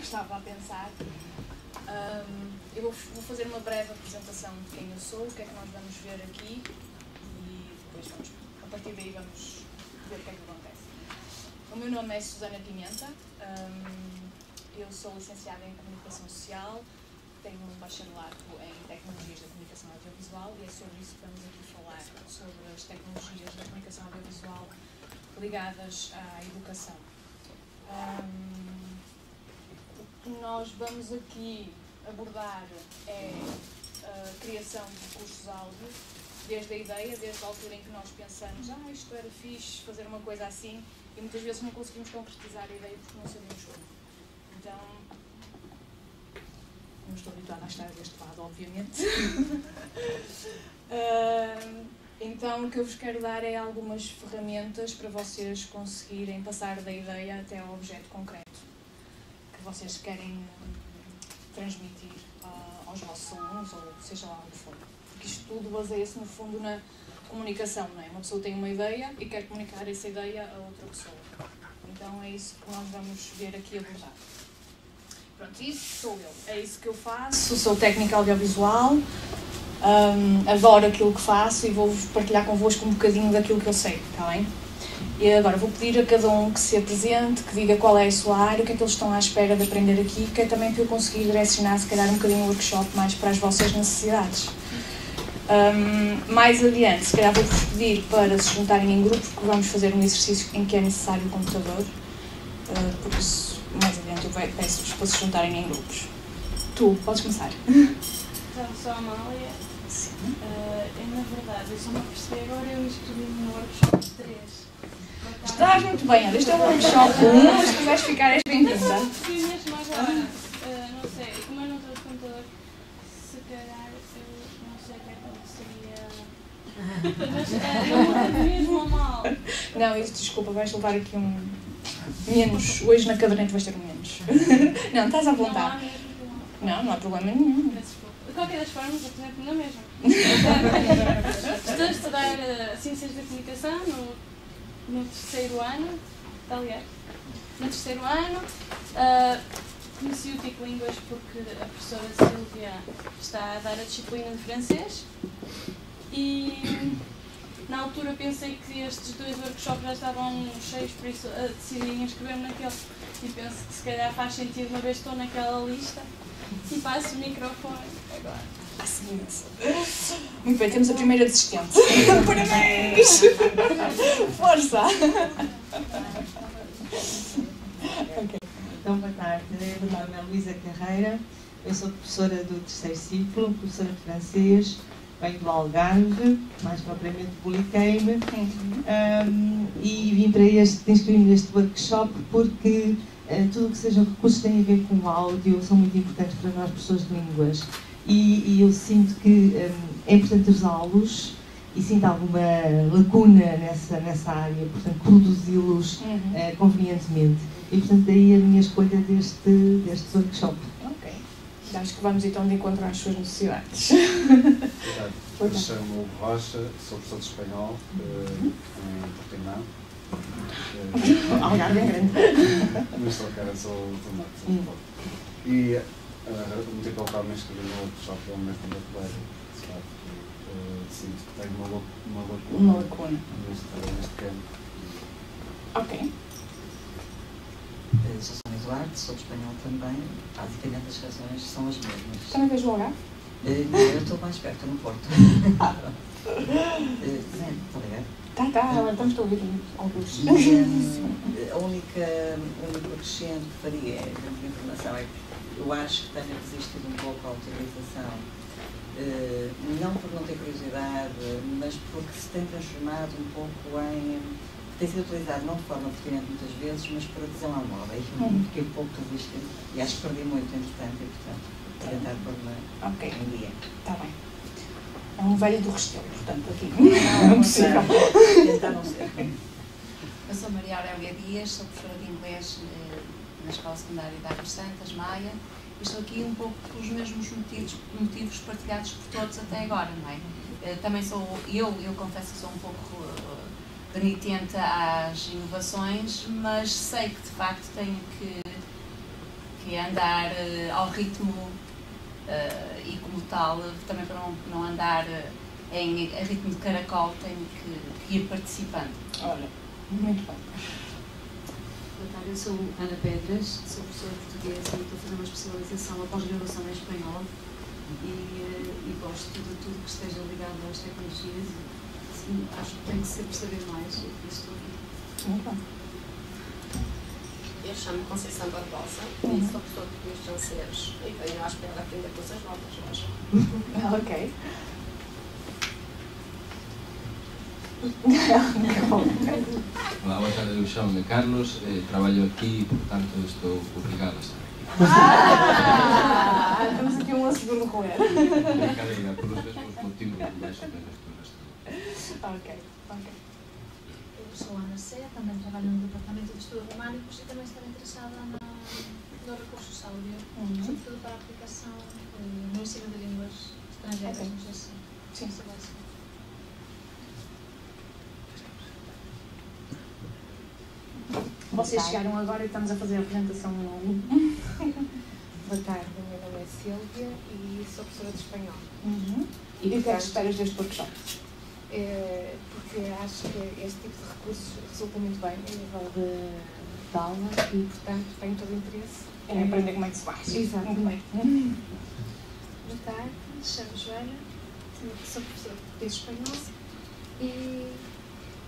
estava a pensar. Eu vou fazer uma breve apresentação de quem eu sou, o que é que nós vamos ver aqui e depois a partir daí vamos ver o que é que acontece. O meu nome é Susana Pimenta, eu sou licenciada em Comunicação Social, tenho um bacharelado em Tecnologias da Comunicação Audiovisual e é sobre isso que vamos aqui falar, sobre as tecnologias da comunicação audiovisual ligadas à educação. O que nós vamos aqui abordar é a criação de cursos áudio, desde a ideia, desde a altura em que nós pensamos isto era fixe, fazer uma coisa assim, e muitas vezes não conseguimos concretizar a ideia porque não sabemos como. Então, não estou habituada a estar deste lado, obviamente. Então, o que eu vos quero dar é algumas ferramentas para vocês conseguirem passar da ideia até ao objeto concreto que vocês querem transmitir aos vossos alunos, ou seja lá onde for. Porque isto tudo baseia-se, no fundo, na comunicação, não é? Uma pessoa tem uma ideia e quer comunicar essa ideia a outra pessoa. Então, é isso que nós vamos ver aqui abordar. Pronto, isso sou eu. É isso que eu faço. Sou técnica audiovisual. Adoro aquilo que faço e vou partilhar convosco um bocadinho daquilo que eu sei, está bem? E agora vou pedir a cada um que se apresente, que diga qual é a sua área, o que é que eles estão à espera de aprender aqui, que é também para eu conseguir direcionar, se calhar, um bocadinho o workshop mais para as vossas necessidades. Mais adiante, se calhar vou-vos pedir para se juntarem em grupos, porque vamos fazer um exercício em que é necessário o computador, por isso, mais adiante, eu peço-vos para se juntarem em grupos. Tu, podes começar. Então, sou a Amália. Sim. Na verdade, eu só me apercebi agora, eu inscrevi-me no workshop 3. Estás muito bem, olha, este é um workshop 1, se quiseres ficar és bem-vinda. Fui mesmo agora, não sei, como eu não trouxe computador, se calhar, eu não sei o que é que aconteceria. Mas não mesmo ou mal. Não, isso, desculpa, vais levar aqui um menos, hoje na caderneta vais ter um menos. Não, estás à vontade. Não há problema nenhum. De qualquer das formas, eu apresento-me na mesma. Estou a estudar Ciências da Comunicação no terceiro ano, aliás, no terceiro ano. Conheci o TIC Línguas porque a professora Silvia está a dar a disciplina de francês e na altura pensei que estes 2 workshops já estavam cheios, por isso decidi inscrever-me naquele e penso que se calhar faz sentido, uma vez estou naquela lista e passo o microfone agora. Muito bem, temos a primeira desistente. Parabéns! Força! Okay. Então, boa tarde. Meu nome é Luísa Carreira, eu sou professora do terceiro ciclo, professora de francês, venho do Algarve, mais propriamente de Buliqueime, e vim para inscrever-me neste workshop porque tudo o que sejam recursos que têm a ver com o áudio são muito importantes para nós, professores de línguas. E eu sinto que é importante usá-los e sinto alguma lacuna nessa área, portanto, produzi-los convenientemente. E, portanto, daí a minha escolha deste workshop. Ok. Acho que vamos então de encontro às suas necessidades. Eu chamo Rocha, sou professor de espanhol em Portimão. Algarve é grande. Mas sou cara, sou do norte. E o motivo pelo qual me inscrevi no workshop é o mesmo da colega, sinto que tenho uma lacuna neste campo. Ok. Sou Sónia Duarte, sou de espanhol também, basicamente as razões são as mesmas. Também vejo o Algarve? Não, eu estou mais perto, no Porto. Está ligado? Tá, estamos a ouvir alguns. O único acrescento que faria em termos de informação é que eu acho que tenho resistido um pouco à utilização, não por não ter curiosidade, mas porque se tem transformado um pouco em... tem sido utilizado não de forma pertinente muitas vezes, mas para dizer lá moda. E fiquei um pouco resistente e acho que perdi muito, entretanto, e portanto, tentar pôr-me em dia. Está bem. É um velho do Restelo, portanto, aqui. Não é possível. Tentar não ser. Eu sou Maria Aurélia Dias, sou professora de inglês na Escola Secundária de Águas Santas, Maia, e estou aqui um pouco pelos mesmos motivos partilhados por todos até agora, não é? Também sou, eu confesso que sou um pouco renitente às inovações, mas sei que de facto tenho que que é andar ao ritmo e como tal, também para não andar a ritmo de caracol, tenho que ir participando. Olha, muito bem. Boa tarde, eu sou Ana Pedras, sou professora de português e estou a fazer uma especialização, a pós-graduação em espanhol e gosto de tudo que esteja ligado às tecnologias e acho que tenho que sempre saber mais e por isso estou aqui. Muito bem. Eu chamo-me Conceição Barbosa e sou professora de português francês e venho à espera de aprender coisas novas hoje. Ok. Olá, boa tarde, eu chamo-me Carlos, trabalho aqui e, portanto, estou obrigado a estar aqui. Temos aqui um segundo roer. Brincadeira, por os mesmos motivos, mais ou menos, por este. Ok. Eu sou Ana Sé, também trabalho no Departamento de Estudos Românicos e também estou interessada no recursos áudio, sobretudo para a aplicação no ensino de línguas estrangeiras, não sei se Sim. vai ser. Vocês chegaram agora e estamos a fazer a apresentação no aluno. Boa tarde, o meu nome é Sílvia e sou professora de espanhol. E o que é que esperas deste workshop? Porque acho que este tipo de recursos resulta muito bem a nível de aula e, portanto, tenho todo o interesse em aprender como é que se faz. Exatamente. Boa tarde, chamo Joana, sou professora de português e espanhol e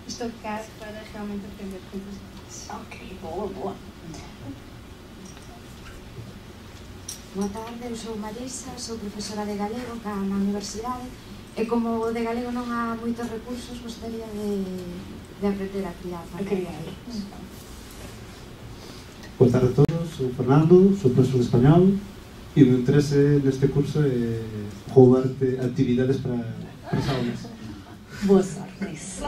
estou cá para realmente aprender coisas novas. Ok, boa. Boa tarde, eu sou Marisa, sou profesora de galego cá na universidade e como de galego non há moitos recursos, gostaria de aprender a criar. Boa tarde a todos, sou Fernando, sou profesor de español e o meu interese neste curso é roubar actividades para as aulas. Boa sorte nisso.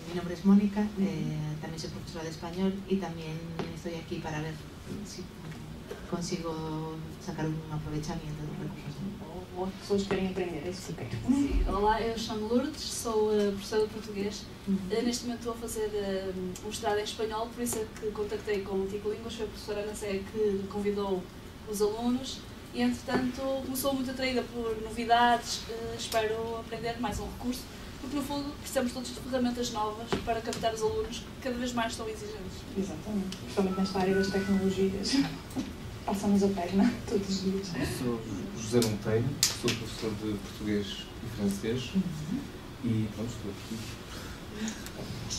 Mi nombre es Mónica, también soy profesora de español y también estoy aquí para ver si consigo sacar un aprovechamiento de los recursos. Ou as pessoas querem aprender, é isso que eu quero. Sim. Olá, eu chamo Lourdes, sou professora de português. Neste momento estou a fazer um mestrado em espanhol, por isso é que contactei com o Tico Línguas, foi a professora Ana Sé que convidou os alunos e, entretanto, começou muito atraída por novidades, espero aprender mais um recurso, porque no fundo precisamos todos de ferramentas novas para captar os alunos que cada vez mais estão exigentes. Exatamente, principalmente nesta área das tecnologias. Passamos a perna todos os dias. Sou José Monteiro, sou professor de português e francês e pronto, estou aqui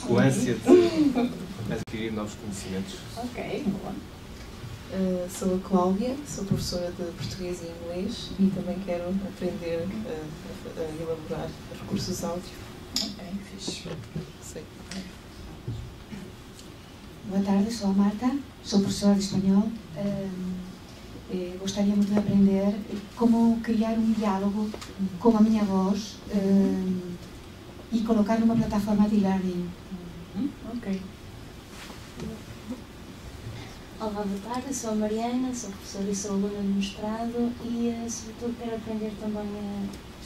com ânsia de adquirir novos conhecimentos. Ok, boa. Sou a Cláudia, sou professora de português e inglês e também quero aprender a elaborar recursos áudio. Ok, fixe. Sei. Boa tarde, sou a Marta, sou professora de espanhol. Gostaria muito de aprender como criar um diálogo com a minha voz e colocar numa plataforma de e-learning. Ok. Olá, boa tarde, sou a Mariana, sou professora e sou aluna de mestrado e, sobretudo, quero aprender também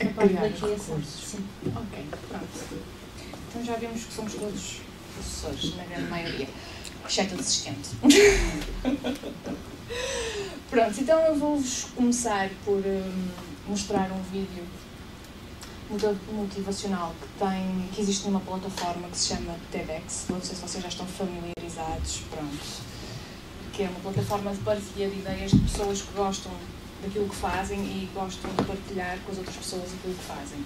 a parte da criação. Sim. Ok, pronto. Então já vimos que somos todos professores, na grande maioria, exceto o assistente. Pronto, então eu vou-vos começar por mostrar um vídeo motivacional que existe numa plataforma que se chama TEDx. Não sei se vocês já estão familiarizados, pronto. Que é uma plataforma de partilha de ideias de pessoas que gostam daquilo que fazem e gostam de partilhar com as outras pessoas aquilo que fazem.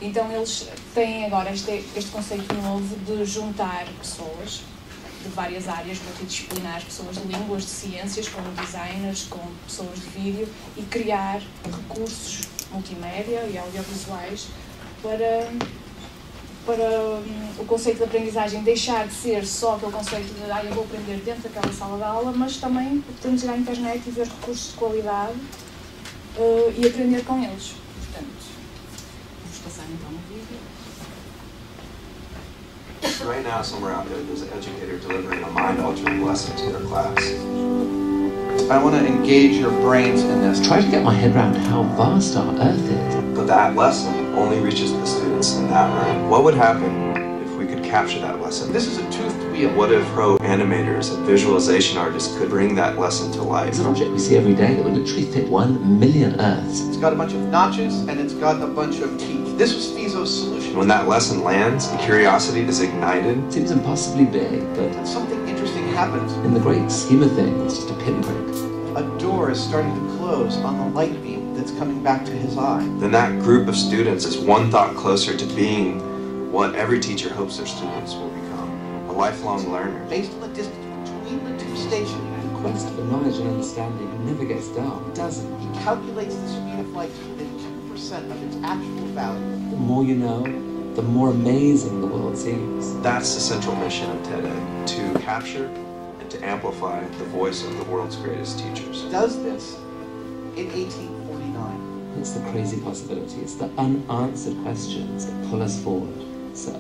Então eles têm agora este conceito novo de juntar pessoas de várias áreas multidisciplinares, pessoas de línguas, de ciências, com designers, com pessoas de vídeo e criar recursos multimédia e audiovisuais para o conceito de aprendizagem deixar de ser só aquele conceito de eu vou aprender dentro daquela sala de aula, mas também podemos ir à internet e ver recursos de qualidade e aprender com eles. Portanto, vamos passar então no vídeo. Right now, somewhere out there, there's an educator delivering a mind-altering lesson to their class. I want to engage your brains in this. Try to get my head around how vast our Earth is. But that lesson only reaches the students in that room. What would happen if we could capture that lesson. This is a toothed wheel. What if pro animators and visualization artists could bring that lesson to life? It's an object we see every day that would literally fit 1 million Earths. It's got a bunch of notches and it's got a bunch of teeth. This was Fizo's solution. When that lesson lands and curiosity is ignited, it seems impossibly big, but something interesting happens. In the great scheme of things, it's just a pinprick. A door is starting to close on the light beam that's coming back to his eye. Then that group of students is one thought closer to being what every teacher hopes their students will become, a lifelong learner. Based on the distance between the two stations, the quest for knowledge and understanding never gets dull, does it? He calculates the speed of light within 2% of its actual value. The more you know, the more amazing the world seems. That's the central mission of TED-Ed, to capture and to amplify the voice of the world's greatest teachers. Does this in 1849. It's the crazy possibility. It's the unanswered questions that pull us forward. So,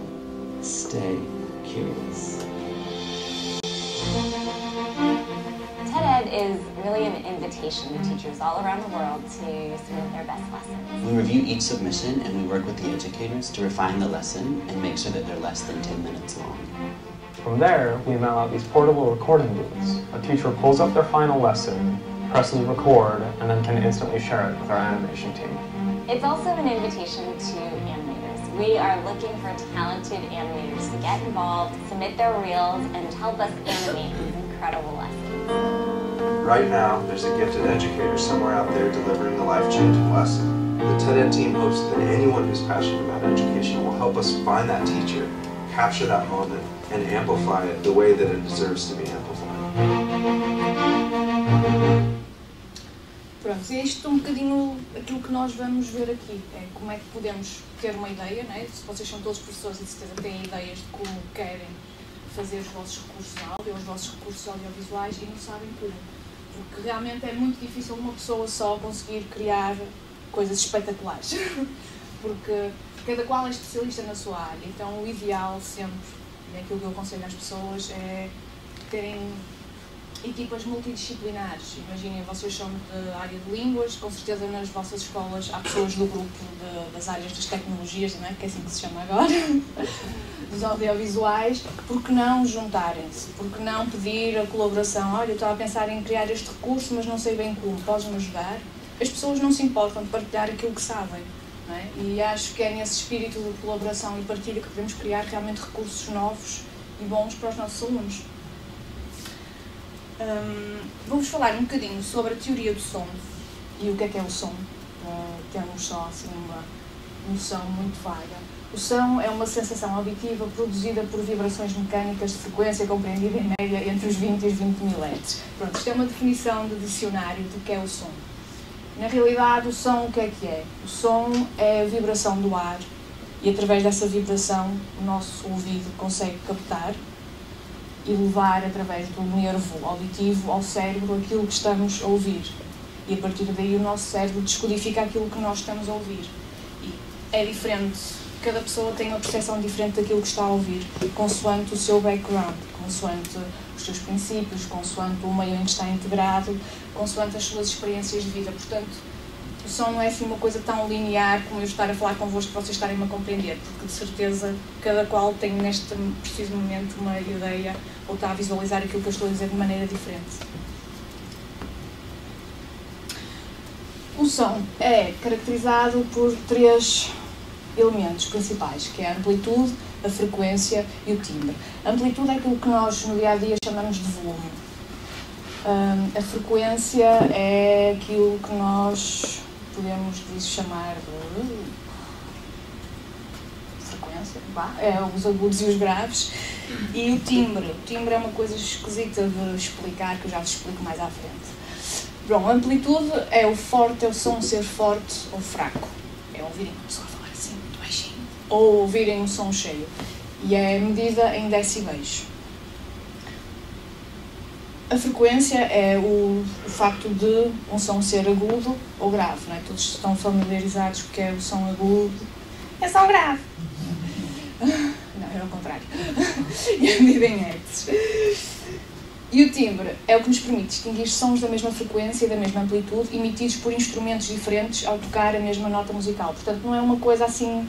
stay curious. TED-Ed is really an invitation to teachers all around the world to submit their best lessons. We review each submission and we work with the educators to refine the lesson and make sure that they're less than 10 minutes long. From there, we mail out these portable recording booths. A teacher pulls up their final lesson, presses record, and then can instantly share it with our animation team. It's also an invitation to animators. We are looking for talented animators to get involved, submit their reels, and help us animate these incredible lessons. Right now, there's a gifted educator somewhere out there delivering a life-changing lesson. The TED-Ed team hopes that anyone who's passionate about education will help us find that teacher, capture that moment, and amplify it the way that it deserves to be amplified. Pronto, é isto um bocadinho aquilo que nós vamos ver aqui, é como é que podemos ter uma ideia, né? Se vocês são todos professores e de certeza têm ideias de como querem fazer os vossos recursos de áudio, os vossos recursos audiovisuais e não sabem como. Porque realmente é muito difícil uma pessoa só conseguir criar coisas espetaculares. Porque cada qual é especialista na sua área, então o ideal sempre, e aquilo que eu aconselho às pessoas, é terem equipas multidisciplinares. Imaginem, vocês são da área de línguas, com certeza nas vossas escolas há pessoas do grupo das áreas das tecnologias, não é? Que é assim que se chama agora, dos audiovisuais. Por que não juntarem-se? Por que não pedir a colaboração? Olha, eu estava a pensar em criar este recurso, mas não sei bem como, podes-me ajudar? As pessoas não se importam de partilhar aquilo que sabem, não é? E acho que é nesse espírito de colaboração e partilha que podemos criar realmente recursos novos e bons para os nossos alunos. Vou-vos falar um bocadinho sobre a teoria do som e o que é o som. Temos só assim uma noção muito vaga. O som é uma sensação auditiva produzida por vibrações mecânicas de frequência compreendida em média entre os 20 e os 20 mil Hz. Pronto, isto é uma definição de dicionário do que é o som. Na realidade, o som o que é? O som é a vibração do ar e através dessa vibração o nosso ouvido consegue captar e levar através do nervo auditivo ao cérebro aquilo que estamos a ouvir. E a partir daí o nosso cérebro descodifica aquilo que nós estamos a ouvir. E é diferente, cada pessoa tem uma percepção diferente daquilo que está a ouvir, consoante o seu background, consoante os seus princípios, consoante o meio em que está integrado, consoante as suas experiências de vida. Portanto, o som não é assim uma coisa tão linear como eu estar a falar convosco para vocês estarem-me a compreender, porque de certeza cada qual tem neste preciso momento uma ideia ou está a visualizar aquilo que eu estou a dizer de maneira diferente. O som é caracterizado por 3 elementos principais, que é a amplitude, a frequência e o timbre. A amplitude é aquilo que nós no dia-a-dia chamamos de volume. A frequência é aquilo que nós podemos chamar de frequência, é os agudos e os graves. E o timbre é uma coisa esquisita de explicar, que eu já vos explico mais à frente. Bom, a amplitude é o forte, é o som ser forte ou fraco. É ouvirem uma pessoa falar assim, muito baixinho, ou ouvirem um som cheio. E é medida em decibéis. A frequência é o facto de um som ser agudo ou grave, não é? Todos estão familiarizados porque é o som agudo, é som grave. Não, é ao contrário. E a medida em hertz. E o timbre é o que nos permite distinguir sons da mesma frequência e da mesma amplitude emitidos por instrumentos diferentes ao tocar a mesma nota musical. Portanto, não é uma coisa assim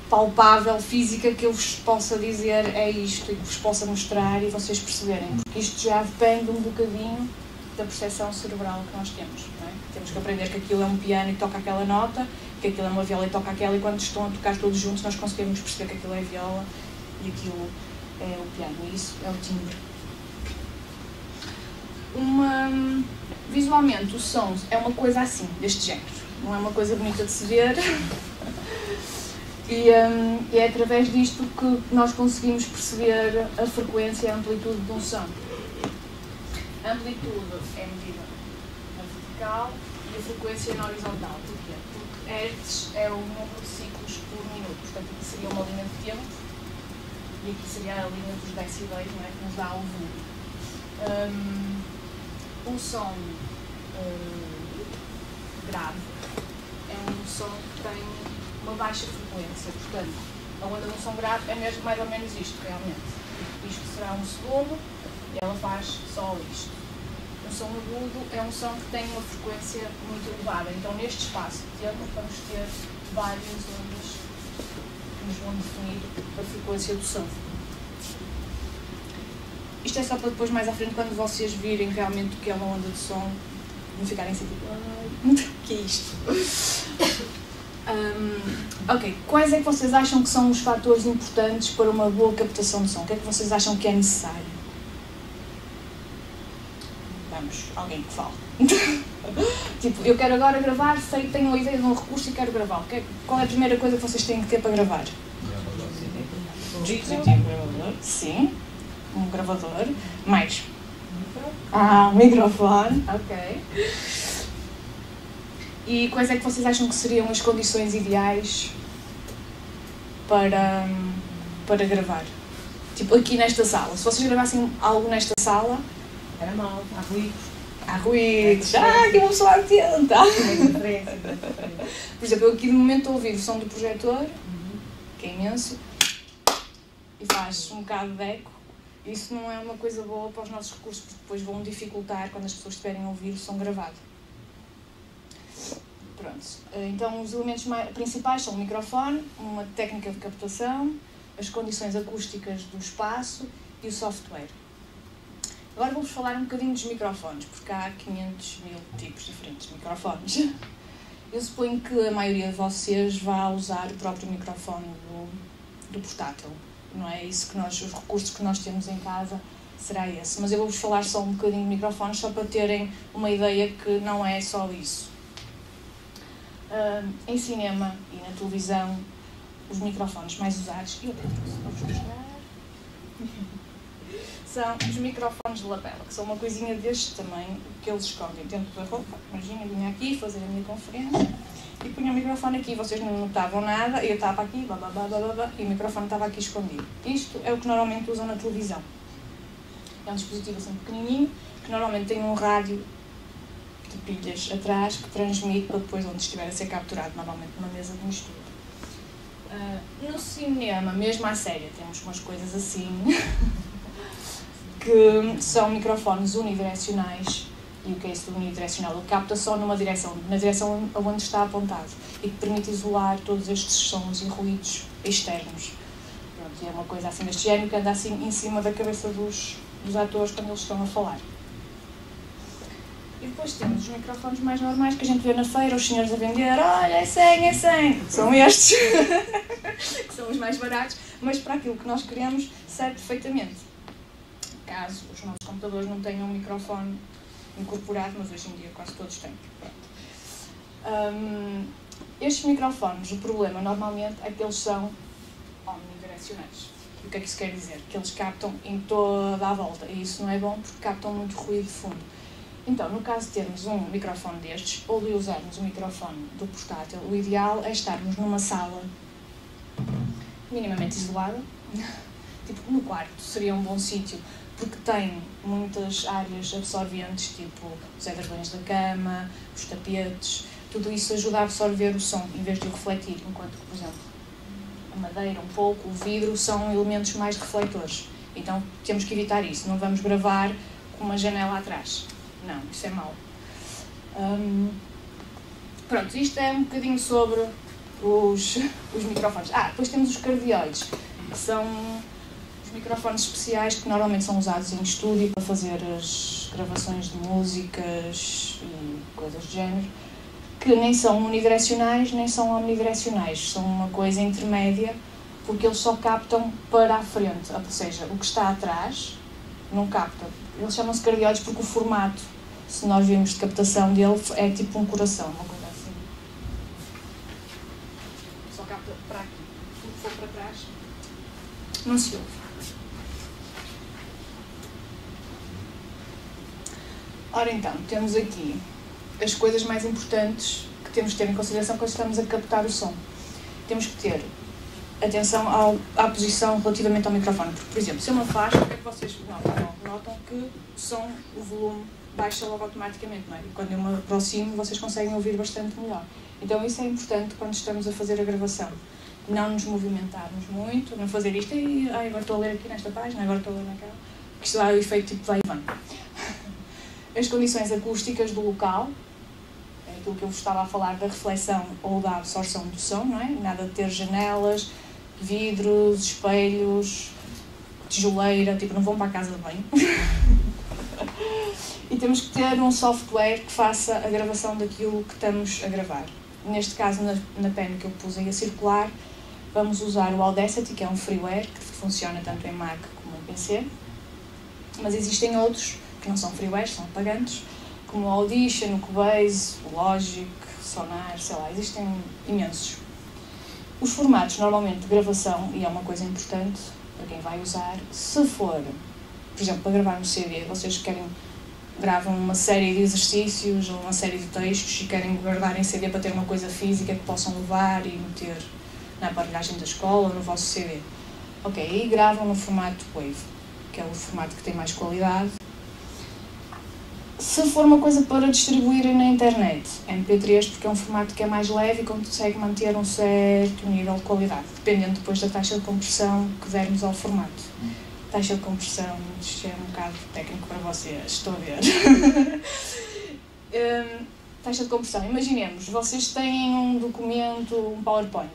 palpável, física, que eu vos possa dizer é isto e que vos possa mostrar e vocês perceberem, porque isto já depende um bocadinho da percepção cerebral que nós temos, não é? Temos que aprender que aquilo é um piano e toca aquela nota, que aquilo é uma viola e toca aquela, e quando estão a tocar todos juntos nós conseguimos perceber que aquilo é viola e aquilo é o piano, e isso é o timbre. Visualmente o som é uma coisa assim, deste género, não é uma coisa bonita de se ver. E é através disto que nós conseguimos perceber a frequência e a amplitude de um som. A amplitude é medida na vertical e a frequência na horizontal. Porquê? Porque hertz é o número de ciclos por minuto. Portanto, aqui seria uma linha de tempo e aqui seria a linha dos decibéis, não é? Que nos dá o volume. Um som grave é um som que tem uma baixa frequência, portanto, a onda de um som grave é mesmo mais ou menos isto, realmente. Isto será 1 segundo e ela faz só isto. Um som agudo é um som que tem uma frequência muito elevada, então neste espaço de tempo vamos ter várias ondas que nos vão definir a frequência do som. Isto é só para depois, mais à frente, quando vocês virem realmente o que é uma onda de som, não ficarem assim tipo, o que é isto? Ok, quais é que vocês acham que são os fatores importantes para uma boa captação de som? O que é que vocês acham que é necessário? Vamos, alguém que fale. Tipo, eu quero agora gravar, sei que tenho uma ideia de um recurso e quero gravar. Qual é a primeira coisa que vocês têm que ter para gravar? Dispositivo gravador. Sim, um gravador. Mais? Um microfone. Ok. E quais é que vocês acham que seriam as condições ideais para gravar? Tipo, aqui nesta sala. Se vocês gravassem algo nesta sala... Era mau, há ruídos. Há ruídos. Que uma pessoa atenta! Por exemplo, eu aqui de momento estou a ouvir o som do projetor, que é imenso, e faz um bocado de eco. Isso não é uma coisa boa para os nossos recursos, porque depois vão dificultar quando as pessoas estiverem a ouvir o som gravado. Pronto. Então, os elementos principais são o microfone, uma técnica de captação, as condições acústicas do espaço e o software. Agora vou-vos falar um bocadinho dos microfones, porque há 500 mil tipos diferentes de microfones. Eu suponho que a maioria de vocês vá usar o próprio microfone do portátil. Não é isso que os recursos que nós temos em casa será esse. Mas eu vou-vos falar só um bocadinho de microfones, só para terem uma ideia que não é só isso. Em cinema e na televisão, os microfones mais usados, eu até trouxe, vou-vos mostrar, são os microfones de lapela, que são uma coisinha deste tamanho, que eles escondem dentro da roupa. Imagina, eu vinha aqui fazer a minha conferência e punha o microfone aqui, vocês não notavam nada, eu estava aqui, e o microfone estava aqui escondido. Isto é o que normalmente usam na televisão. É um dispositivo assim pequenininho, que normalmente tem um rádio de pilhas atrás que transmite para depois onde estiver a ser capturado, normalmente numa mesa de mistura. No cinema, mesmo à série, temos umas coisas assim que são microfones unidirecionais. E o que é isso do unidirecional? Ele capta só numa direção, na direção onde está apontado, e que permite isolar todos estes sons e ruídos externos. Pronto, e é uma coisa assim deste género que anda assim em cima da cabeça dos atores quando eles estão a falar. E depois temos os microfones mais normais que a gente vê na feira, os senhores a vender, olha, é 100, são estes, que são os mais baratos, mas para aquilo que nós queremos serve perfeitamente. Caso os nossos computadores não tenham um microfone incorporado, mas hoje em dia quase todos têm. Estes microfones, o problema normalmente é que eles são omnidirecionais. O que é que isso quer dizer? Que eles captam em toda a volta, e isso não é bom porque captam muito ruído de fundo. Então, no caso de termos um microfone destes, ou de usarmos o microfone do portátil, o ideal é estarmos numa sala minimamente isolada, tipo no quarto, seria um bom sítio, porque tem muitas áreas absorventes, tipo os edredões da cama, os tapetes, tudo isso ajuda a absorver o som, em vez de o refletir, enquanto que, por exemplo, a madeira, um pouco, o vidro, são elementos mais refletores. Então, temos que evitar isso, não vamos gravar com uma janela atrás. Não, isso é mau. Pronto, isto é um bocadinho sobre os microfones. Depois temos os cardioides, que são os microfones especiais que normalmente são usados em estúdio para fazer as gravações de músicas e coisas do género, que nem são unidirecionais nem são omnidirecionais, são uma coisa intermédia, porque eles só captam para a frente, ou seja, o que está atrás não capta. Eles chamam-se cardioides porque o formato, se nós vimos de captação dele, é tipo um coração, uma coisa assim. Só capta para aqui. Tudo que for para trás não se ouve. Ora então, temos aqui as coisas mais importantes que temos de ter em consideração quando estamos a captar o som. Temos que ter atenção à posição relativamente ao microfone. Porque, por exemplo, se eu me afasto, o que é que vocês notam? Notam que o volume baixa logo automaticamente, não é? E quando eu me aproximo, vocês conseguem ouvir bastante melhor. Então isso é importante quando estamos a fazer a gravação. Não nos movimentarmos muito, não fazer isto e agora estou a ler aqui nesta página, agora estou a ler naquela. Porque isto dá o efeito tipo vai e vem. As condições acústicas do local, é aquilo que eu vos estava a falar da reflexão ou da absorção do som, não é? Nada de ter janelas, vidros, espelhos, tijoleira, tipo, não vão para a casa de banho. E temos que ter um software que faça a gravação daquilo que estamos a gravar. Neste caso, na pen que eu pus aí a circular, vamos usar o Audacity, que é um freeware, que funciona tanto em Mac como em PC. Mas existem outros que não são freewares, são pagantes, como o Audition, o Cubase, o Logic, Sonar, sei lá, existem imensos. Os formatos, normalmente, de gravação, e é uma coisa importante para quem vai usar, se for, por exemplo, para gravar um CD, vocês gravam uma série de exercícios ou uma série de textos e querem guardar em CD para ter uma coisa física que possam levar e meter na aparelhagem da escola ou no vosso CD. Ok, aí gravam no formato Wave, que é o formato que tem mais qualidade. Se for uma coisa para distribuírem na internet, MP3, porque é um formato que é mais leve e consegue manter um certo nível de qualidade, dependendo depois da taxa de compressão que dermos ao formato. Taxa de compressão, isto é um bocado técnico para vocês, estou a ver. Taxa de compressão, imaginemos, vocês têm um documento, um PowerPoint,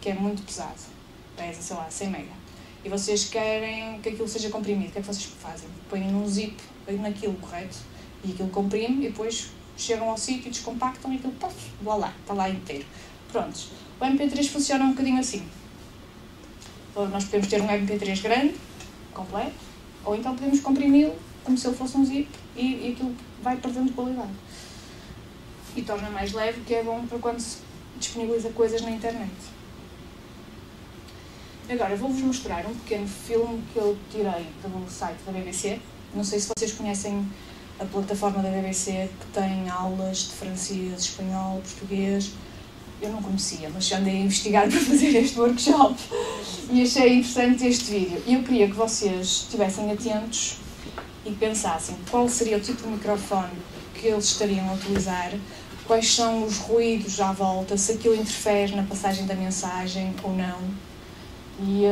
que é muito pesado, pesa, sei lá, 100 mega, e vocês querem que aquilo seja comprimido, o que é que vocês fazem? Põem num zip, põem naquilo, correto? E aquilo comprime e depois chegam ao sítio, descompactam e aquilo, puff, voilá, está lá inteiro. Prontos. O MP3 funciona um bocadinho assim. Ou nós podemos ter um MP3 grande, completo, ou então podemos comprimi-lo como se ele fosse um zip e aquilo vai perdendo qualidade. E torna mais leve, que é bom para quando se disponibiliza coisas na internet. Agora vou-vos mostrar um pequeno filme que eu tirei do site da BBC. Não sei se vocês conhecem a plataforma da BBC, que tem aulas de francês, espanhol, português. Eu não conhecia, mas já andei a investigar para fazer este workshop e achei interessante este vídeo. E eu queria que vocês estivessem atentos e pensassem qual seria o tipo de microfone que eles estariam a utilizar, quais são os ruídos à volta, se aquilo interfere na passagem da mensagem ou não, e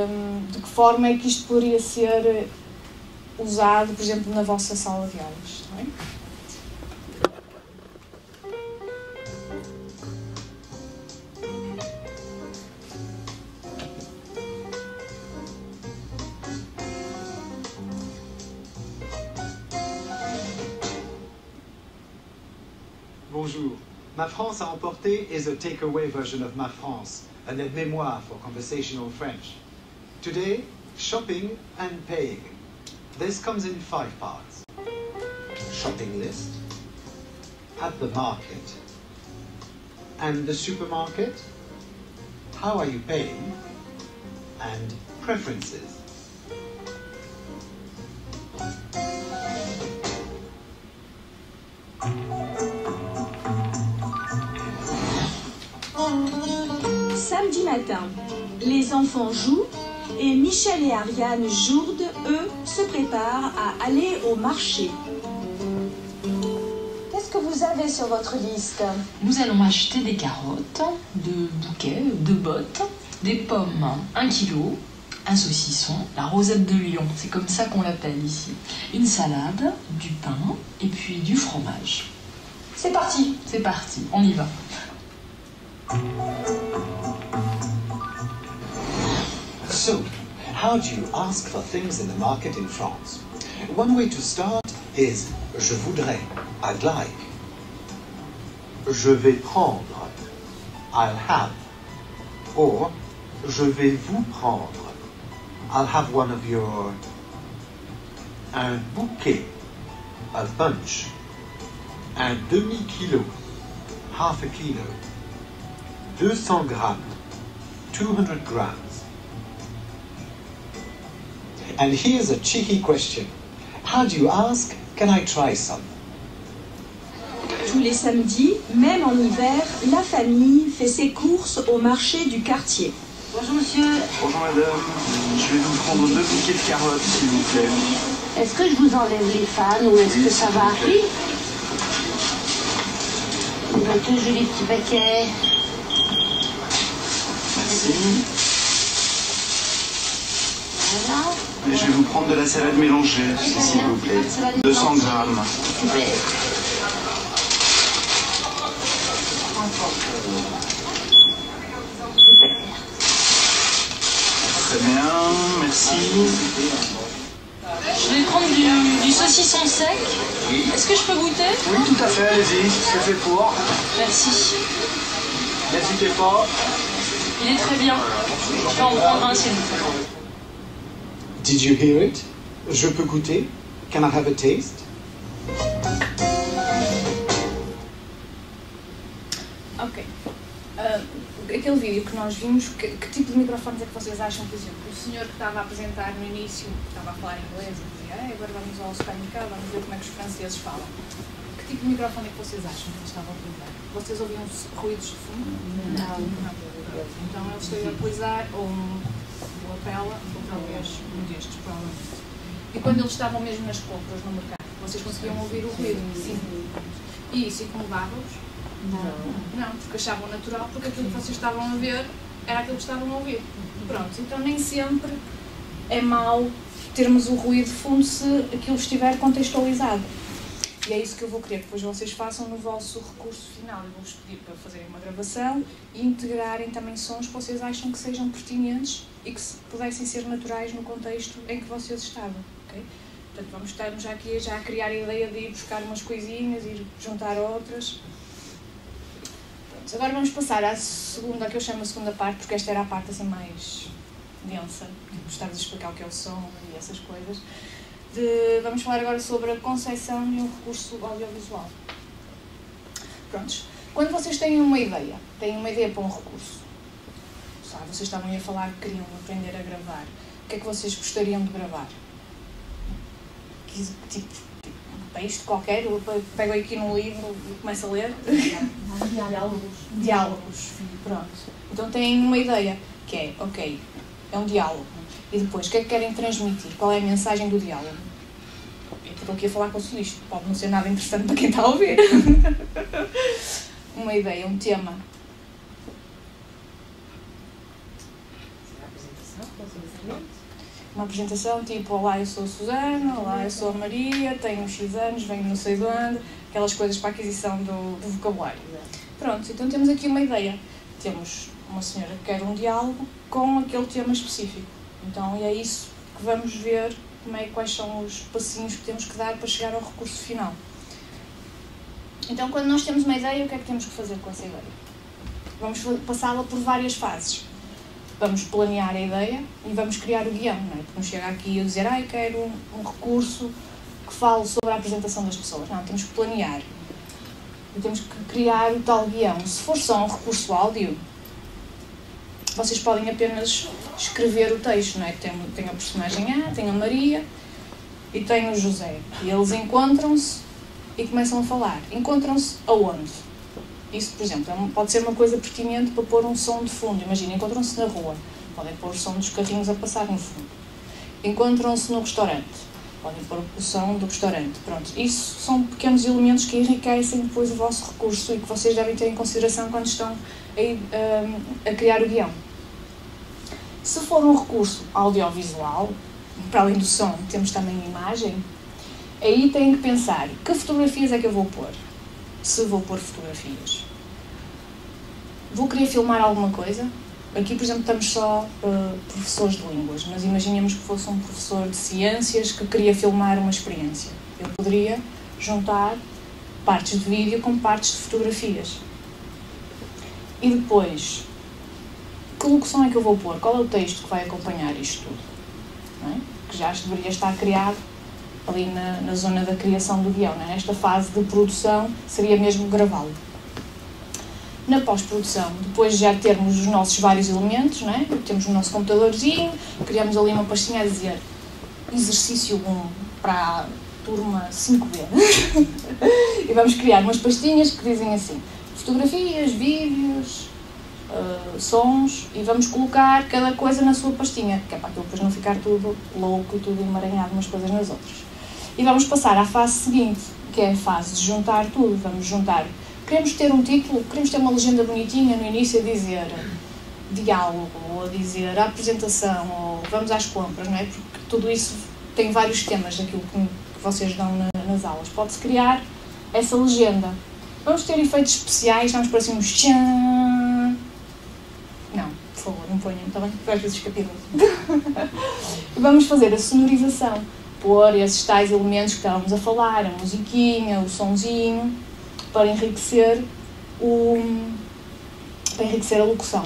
de que forma é que isto poderia ser usado, por exemplo, na vossa sala de aulas, está bem? Bonjour. Ma France à emporter is a takeaway version of Ma France, an aide-mémoire for conversational French. Today, shopping and paying. This comes in 5 parts. Shopping list, at the market, and the supermarket, how are you paying, and preferences. Samedi matin, les enfants jouent et Michel et Ariane Jourde, eux, se préparent à aller au marché. Qu'est-ce que vous avez sur votre liste? Nous allons acheter des carottes, 2 bouquets, 2 bottes, des pommes, 1 kilo, un saucisson, la rosette de lion, c'est comme ça qu'on l'appelle ici, une salade, du pain et puis du fromage. C'est parti. C'est parti, on y va. So, how do you ask for things in the market in France? One way to start is je voudrais, I'd like. Je vais prendre, I'll have. Or je vais vous prendre, I'll have one of your. Un bouquet, a bunch. Un demi-kilo, half a kilo. 200 grammes, 200 grams. And here's a cheeky question. How do you ask, can I try some? Tous les samedis, même en hiver, la famille fait ses courses au marché du quartier. Bonjour monsieur. Bonjour madame, je vais vous prendre 2 bouquets de carottes s'il vous plaît. Est-ce que je vous enlève les fans ou est-ce que ça va arriver? Deux jolis petits paquets. Merci. Voilà. Et je vais vous prendre de la salade mélangée, s'il vous plaît. 200 grammes. Super. Très bien, merci. Je vais prendre du saucisson sec. Est-ce que je peux goûter? Oui, tout à fait, allez-y, c'est fait pour. Merci. N'hésitez pas. Il est très bien. Je vais en prendre un s'il vous plaît. Did you hear it? Je peux goûter? Can I have a taste? Ok. Aquele vídeo que nós vimos, que tipo de microfones é que vocês acham, por exemplo? O senhor que estava a apresentar no início, que estava a falar inglês e dizia, agora vamos ao supermercado, vamos ver como é que os franceses falam. Que tipo de microfone é que vocês acham que ele estava a utilizar? Vocês ouviam ruídos de fundo? Não. Então ele esteve a utilizar um lapela, ou talvez um destes, provavelmente. E quando eles estavam mesmo nas compras no mercado, vocês conseguiam ouvir o ruído? Sim. E isso incomodava-vos? Não, porque achavam natural, porque aquilo que vocês estavam a ver era aquilo que estavam a ouvir. Pronto, então nem sempre é mau termos o ruído de fundo se aquilo estiver contextualizado. E é isso que eu vou querer que depois vocês façam no vosso recurso final. Eu vou-vos pedir para fazerem uma gravação e integrarem também sons que vocês acham que sejam pertinentes e que pudessem ser naturais no contexto em que vocês estavam. Okay? Portanto, vamos estarmos aqui já a criar a ideia de ir buscar umas coisinhas, ir juntar outras. Pronto, agora vamos passar à segunda, que eu chamo a segunda parte, porque esta era a parte assim mais densa, gostava de explicar o que é o som e essas coisas. Vamos falar agora sobre a concepção de um recurso audiovisual. Prontos, quando vocês têm uma ideia para um recurso, sabe, vocês estavam a falar que queriam aprender a gravar, o que é que vocês gostariam de gravar? Tipo texto qualquer, eu pego aqui num livro e começo a ler? Diálogos. Pronto. Então têm uma ideia, que é, ok, é um diálogo. E depois, o que é que querem transmitir? Qual é a mensagem do diálogo? Eu estou aqui a falar com o solista, pode não ser nada interessante para quem está a ouvir. Uma ideia, um tema. Uma apresentação tipo, olá, eu sou a Susana, olá, eu sou a Maria, tenho X anos, venho não sei de onde, aquelas coisas para a aquisição do vocabulário. Pronto, então temos aqui uma ideia. Temos uma senhora que quer um diálogo com aquele tema específico. Então é isso que vamos ver, quais são os passinhos que temos que dar para chegar ao recurso final. Então quando nós temos uma ideia, o que é que temos que fazer com essa ideia? Vamos passá-la por várias fases. Vamos planear a ideia e vamos criar o guião, não é? Porque não chega aqui a dizer, eu quero um recurso que fale sobre a apresentação das pessoas. Não, temos que planear. E temos que criar o tal guião. Se for só um recurso áudio, vocês podem apenas escrever o texto, não é? Tem a personagem A, tem a Maria e tem o José. E eles encontram-se e começam a falar. Encontram-se aonde? Isso, por exemplo, pode ser uma coisa pertinente para pôr um som de fundo. Imagina, encontram-se na rua, podem pôr o som dos carrinhos a passar no fundo. Encontram-se no restaurante, podem pôr o som do restaurante. Pronto, isso são pequenos elementos que enriquecem depois o vosso recurso e que vocês devem ter em consideração quando estão a criar o guião. Se for um recurso audiovisual, para além do som, temos também a imagem, aí têm que pensar, que fotografias é que eu vou pôr? Se vou pôr fotografias. Vou querer filmar alguma coisa? aqui, por exemplo, estamos só professores de línguas, mas imaginemos que fosse um professor de ciências que queria filmar uma experiência. Eu poderia juntar partes de vídeo com partes de fotografias. E depois, que locução é que eu vou pôr? Qual é o texto que vai acompanhar isto tudo? Não é? Que já deveria estar criado ali na zona da criação do guião. Não é? Nesta fase de produção, seria mesmo gravá-lo. Na pós-produção, depois de já termos os nossos vários elementos, não é? Temos o nosso computadorzinho, criamos ali uma pastinha a dizer exercício 1 para a turma 5B. E vamos criar umas pastinhas que dizem assim, fotografias, vídeos, sons, e vamos colocar cada coisa na sua pastinha, que é para aquilo depois não ficar tudo louco e tudo emaranhado umas coisas nas outras. E vamos passar à fase seguinte, que é a fase de juntar tudo. Vamos juntar. Queremos ter um título, queremos ter uma legenda bonitinha no início a dizer diálogo, ou a dizer a apresentação, ou vamos às compras, não é? Porque tudo isso tem vários temas daquilo que vocês dão nas aulas. Pode-se criar essa legenda. Vamos ter efeitos especiais, vamos para assim uns tchan. Não, por favor, não ponham, está bem? Às vezes capítulo. E vamos fazer a sonorização, pôr esses tais elementos que estávamos a falar, a musiquinha, o sonzinho, para enriquecer a locução.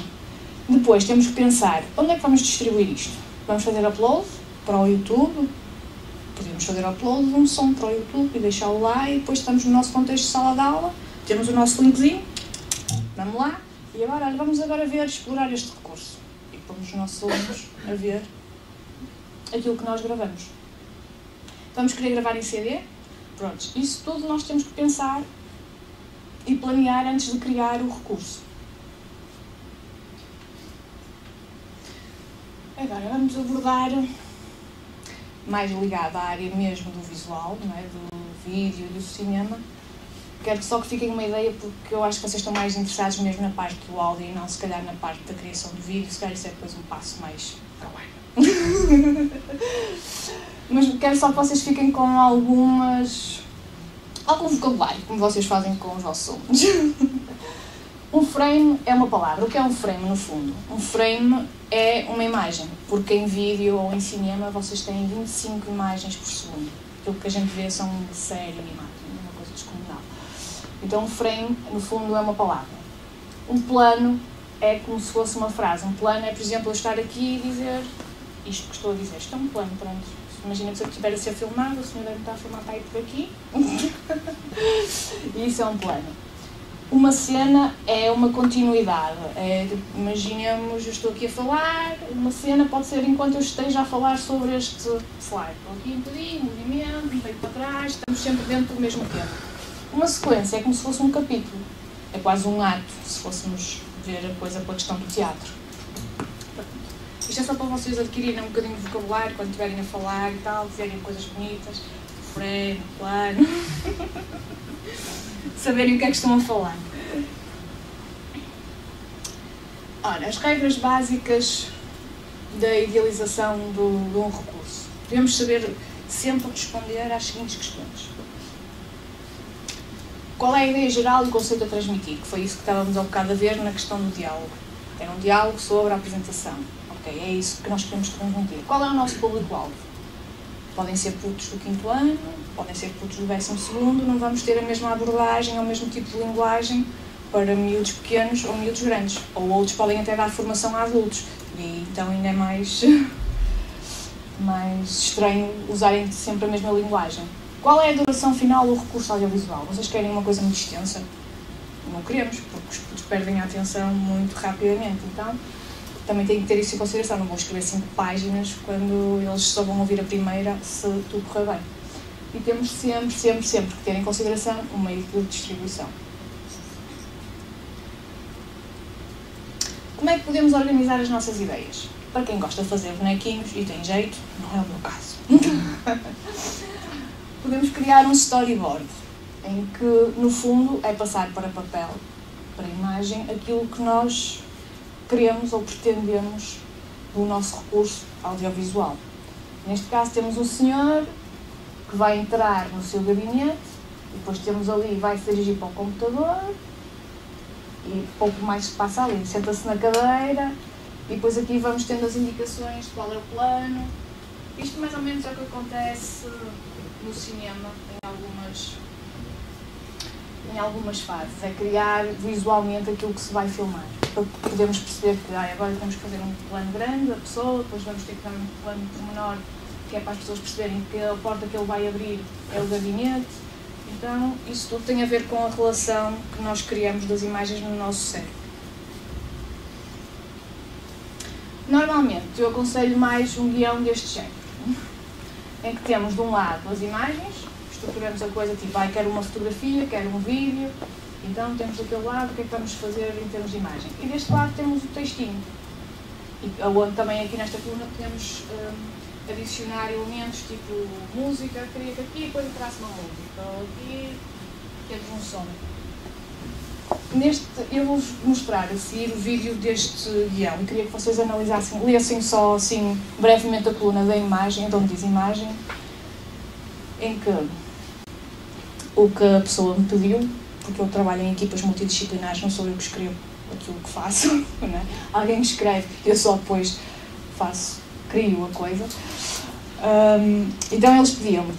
Depois temos que pensar, onde é que vamos distribuir isto? Vamos fazer upload para o YouTube, podemos fazer upload de um som para o YouTube e deixá-lo lá, e depois estamos no nosso contexto de sala de aula, temos o nosso linkzinho, vamos lá, e agora, olha, vamos agora ver, explorar este recurso. E pomos os nossos alunos a ver aquilo que nós gravamos. Vamos querer gravar em CD? Pronto, isso tudo nós temos que pensar e planear antes de criar o recurso. Agora vamos abordar, mais ligado à área mesmo do visual, não é? Do vídeo e do cinema. Quero só que fiquem uma ideia, porque eu acho que vocês estão mais interessados mesmo na parte do áudio e não se calhar na parte da criação do vídeo. Se calhar isso é depois um passo mais kawaii. Mas quero só que vocês fiquem com algum vocabulário, como vocês fazem com os vossos alunos. Um frame é uma palavra. O que é um frame, no fundo? Um frame é uma imagem, porque em vídeo ou em cinema vocês têm 25 imagens por segundo. Aquilo que a gente vê são de série animada, uma coisa descomunal. Então um frame, no fundo, é uma palavra. Um plano é como se fosse uma frase. Um plano é, por exemplo, eu estar aqui e dizer isto que estou a dizer. Isto é um plano, pronto. Imagina que se eu estiver a ser filmado, o senhor deve estar a filmar para ir por aqui. E isso é um plano. Uma cena é uma continuidade. Imaginemos, eu estou aqui a falar, uma cena pode ser enquanto eu esteja a falar sobre este slide. Estou aqui um bocadinho, movimento, um pouco para trás, estamos sempre dentro do mesmo tema. Uma sequência é como se fosse um capítulo. É quase um ato, se fôssemos ver a coisa pela questão do teatro. Isto é só para vocês adquirirem um bocadinho de vocabulário quando estiverem a falar e tal, dizerem coisas bonitas, frame, plano, saberem o que é que estão a falar. Ora, as regras básicas da idealização de um recurso. Devemos saber sempre responder às seguintes questões. Qual é a ideia geral e o conceito a transmitir? Que foi isso que estávamos há um bocado a ver na questão do diálogo. Era um diálogo sobre a apresentação. Ok, é isso que nós queremos transmitir. Qual é o nosso público-alvo? Podem ser putos do 5º ano, podem ser putos do 12º, não vamos ter a mesma abordagem ou o mesmo tipo de linguagem para miúdos pequenos ou miúdos grandes. Ou outros podem até dar formação a adultos. E então ainda é mais estranho usarem sempre a mesma linguagem. Qual é a duração final do recurso audiovisual? Vocês querem uma coisa muito extensa? Não queremos, porque os putos perdem a atenção muito rapidamente. Então, também tem que ter isso em consideração. Não vou escrever 5 páginas quando eles só vão ouvir a primeira, se tudo correr bem. E temos sempre que ter em consideração o meio de distribuição. Como é que podemos organizar as nossas ideias? Para quem gosta de fazer bonequinhos e tem jeito, não é o meu caso. Podemos criar um storyboard, em que, no fundo, é passar para papel, para imagem, aquilo que nós queremos ou pretendemos do nosso recurso audiovisual. Neste caso temos um senhor que vai entrar no seu gabinete, e depois temos ali, vai se dirigir para o computador, e pouco mais se passa ali. Senta-se na cadeira, E depois aqui vamos tendo as indicações de qual é o plano. Isto mais ou menos é o que acontece no cinema em algumas fases. É criar visualmente aquilo que se vai filmar. Para podermos perceber que agora temos que fazer um plano grande da pessoa, depois vamos ter que dar um plano pormenor, que é para as pessoas perceberem que a porta que ele vai abrir é o gabinete. Então, isso tudo tem a ver com a relação que nós criamos das imagens no nosso cérebro. Normalmente, eu aconselho mais um guião deste género, em que temos de um lado as imagens, estruturamos a coisa tipo, quero uma fotografia, quero um vídeo, então temos daquele lado o que é que vamos fazer em termos de imagem. E deste lado temos o textinho, onde também aqui nesta coluna podemos adicionar elementos tipo música, queria que aqui depois entrasse uma música, ou aqui temos um som. Eu vou-vos mostrar a seguir o vídeo deste guião e queria que vocês analisassem, lessem só assim brevemente a coluna da imagem, de onde diz imagem, em que o que a pessoa me pediu, porque eu trabalho em equipas multidisciplinares, não sou eu que escrevo aquilo que faço, não é? Alguém escreve, eu só depois crio a coisa. Então eles pediam-me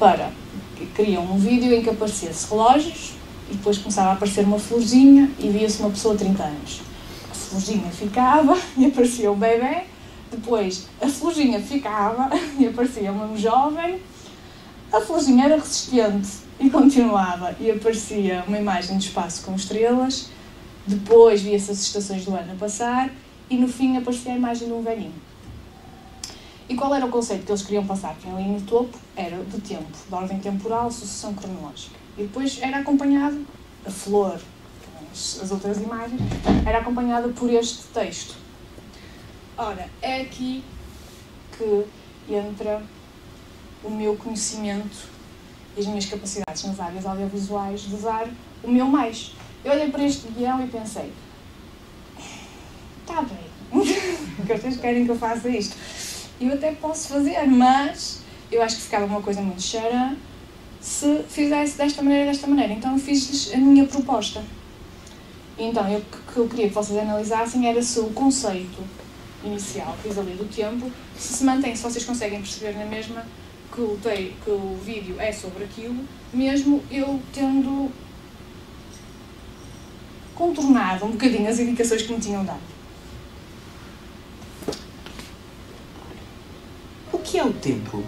queriam um vídeo em que aparecesse relógios e depois começava a aparecer uma florzinha e via-se uma pessoa de 30 anos. A florzinha ficava e aparecia um bebê, depois a florzinha ficava e aparecia um jovem, a florzinha era resistente e continuava e aparecia uma imagem de espaço com estrelas, depois via-se as estações do ano a passar e no fim aparecia a imagem de um velhinho. E qual era o conceito que eles queriam passar? Que na linha de topo era de tempo, de ordem temporal, sucessão cronológica. E depois era acompanhado, a flor, as outras imagens, era acompanhada por este texto. Ora, é aqui que entra o meu conhecimento e as minhas capacidades nas áreas audiovisuais de dar o meu mais. Eu olhei para este guião e pensei, está bem, que vocês querem que eu faça isto. Eu até posso fazer, mas eu acho que ficava uma coisa muito cheira se fizesse desta maneira. Então eu fiz-lhes a minha proposta. Então o que eu queria que vocês analisassem era se o conceito inicial, que fiz ali do tempo, se mantém, se vocês conseguem perceber na mesma que o vídeo é sobre aquilo, mesmo eu tendo contornado um bocadinho as indicações que me tinham dado. O que é o tempo?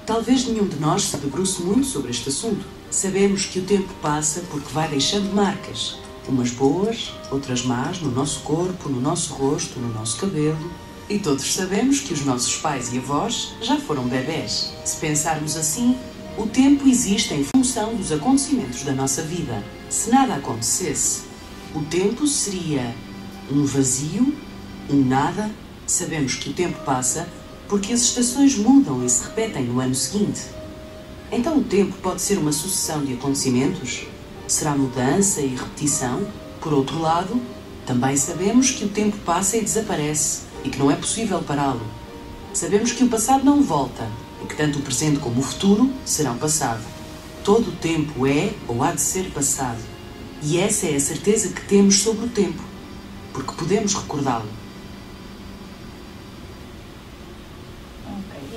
Talvez nenhum de nós se debruce muito sobre este assunto. Sabemos que o tempo passa porque vai deixando marcas, umas boas, outras más, no nosso corpo, no nosso rosto, no nosso cabelo. E todos sabemos que os nossos pais e avós já foram bebés. Se pensarmos assim, o tempo existe em função dos acontecimentos da nossa vida. Se nada acontecesse, o tempo seria um vazio, um nada. Sabemos que o tempo passa porque as estações mudam e se repetem no ano seguinte. Então o tempo pode ser uma sucessão de acontecimentos? Será mudança e repetição? Por outro lado, também sabemos que o tempo passa e desaparece e que não é possível pará-lo. Sabemos que o passado não volta e que tanto o presente como o futuro serão passado. Todo o tempo é ou há de ser passado. E essa é a certeza que temos sobre o tempo, porque podemos recordá-lo.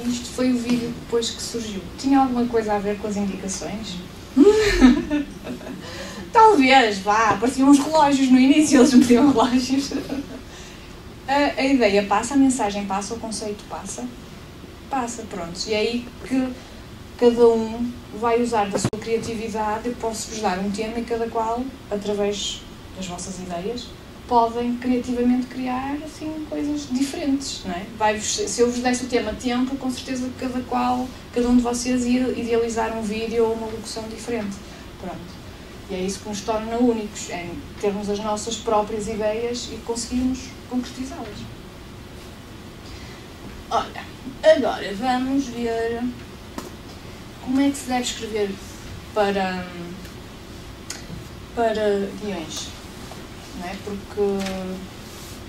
Isto foi o vídeo depois que surgiu. Tinha alguma coisa a ver com as indicações? Talvez, apareciam uns relógios no início, eles me pediam relógios. A ideia passa, a mensagem passa, o conceito passa, pronto. E é aí que cada um vai usar da sua criatividade. Eu posso-vos dar um tema e cada qual, através das vossas ideias, podem criativamente criar assim, coisas diferentes, não é? Se eu vos desse o tema tempo, com certeza cada um de vocês ia idealizar um vídeo ou uma locução diferente. Pronto. E é isso que nos torna únicos, é termos as nossas próprias ideias e conseguirmos concretizá-las. Olha, agora vamos ver como é que se deve escrever para guiões. Não é? Porque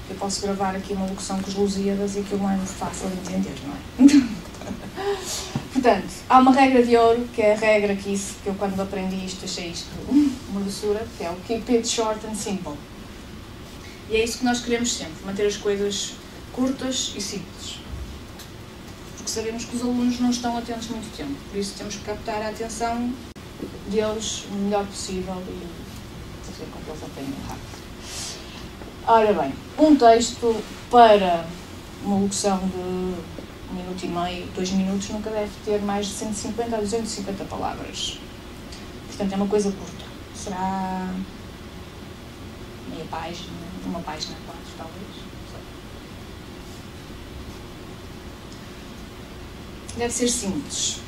eu posso gravar aqui uma locução com os Lusíadas e aquilo não é muito fácil de entender, não é? Portanto, há uma regra de ouro, que é a regra que eu quando aprendi isto, achei isto uma doçura, que é o keep it short and simple. E é isso que nós queremos sempre, manter as coisas curtas e simples. Porque sabemos que os alunos não estão atentos muito tempo, por isso temos que captar a atenção deles o melhor possível e fazer com que eles aprendam rápido. Ora bem, um texto para uma locução de 1 minuto e meio, 2 minutos, nunca deve ter mais de 150 a 250 palavras. Portanto, é uma coisa curta. Será meia página, uma página, 4 talvez. Deve ser simples.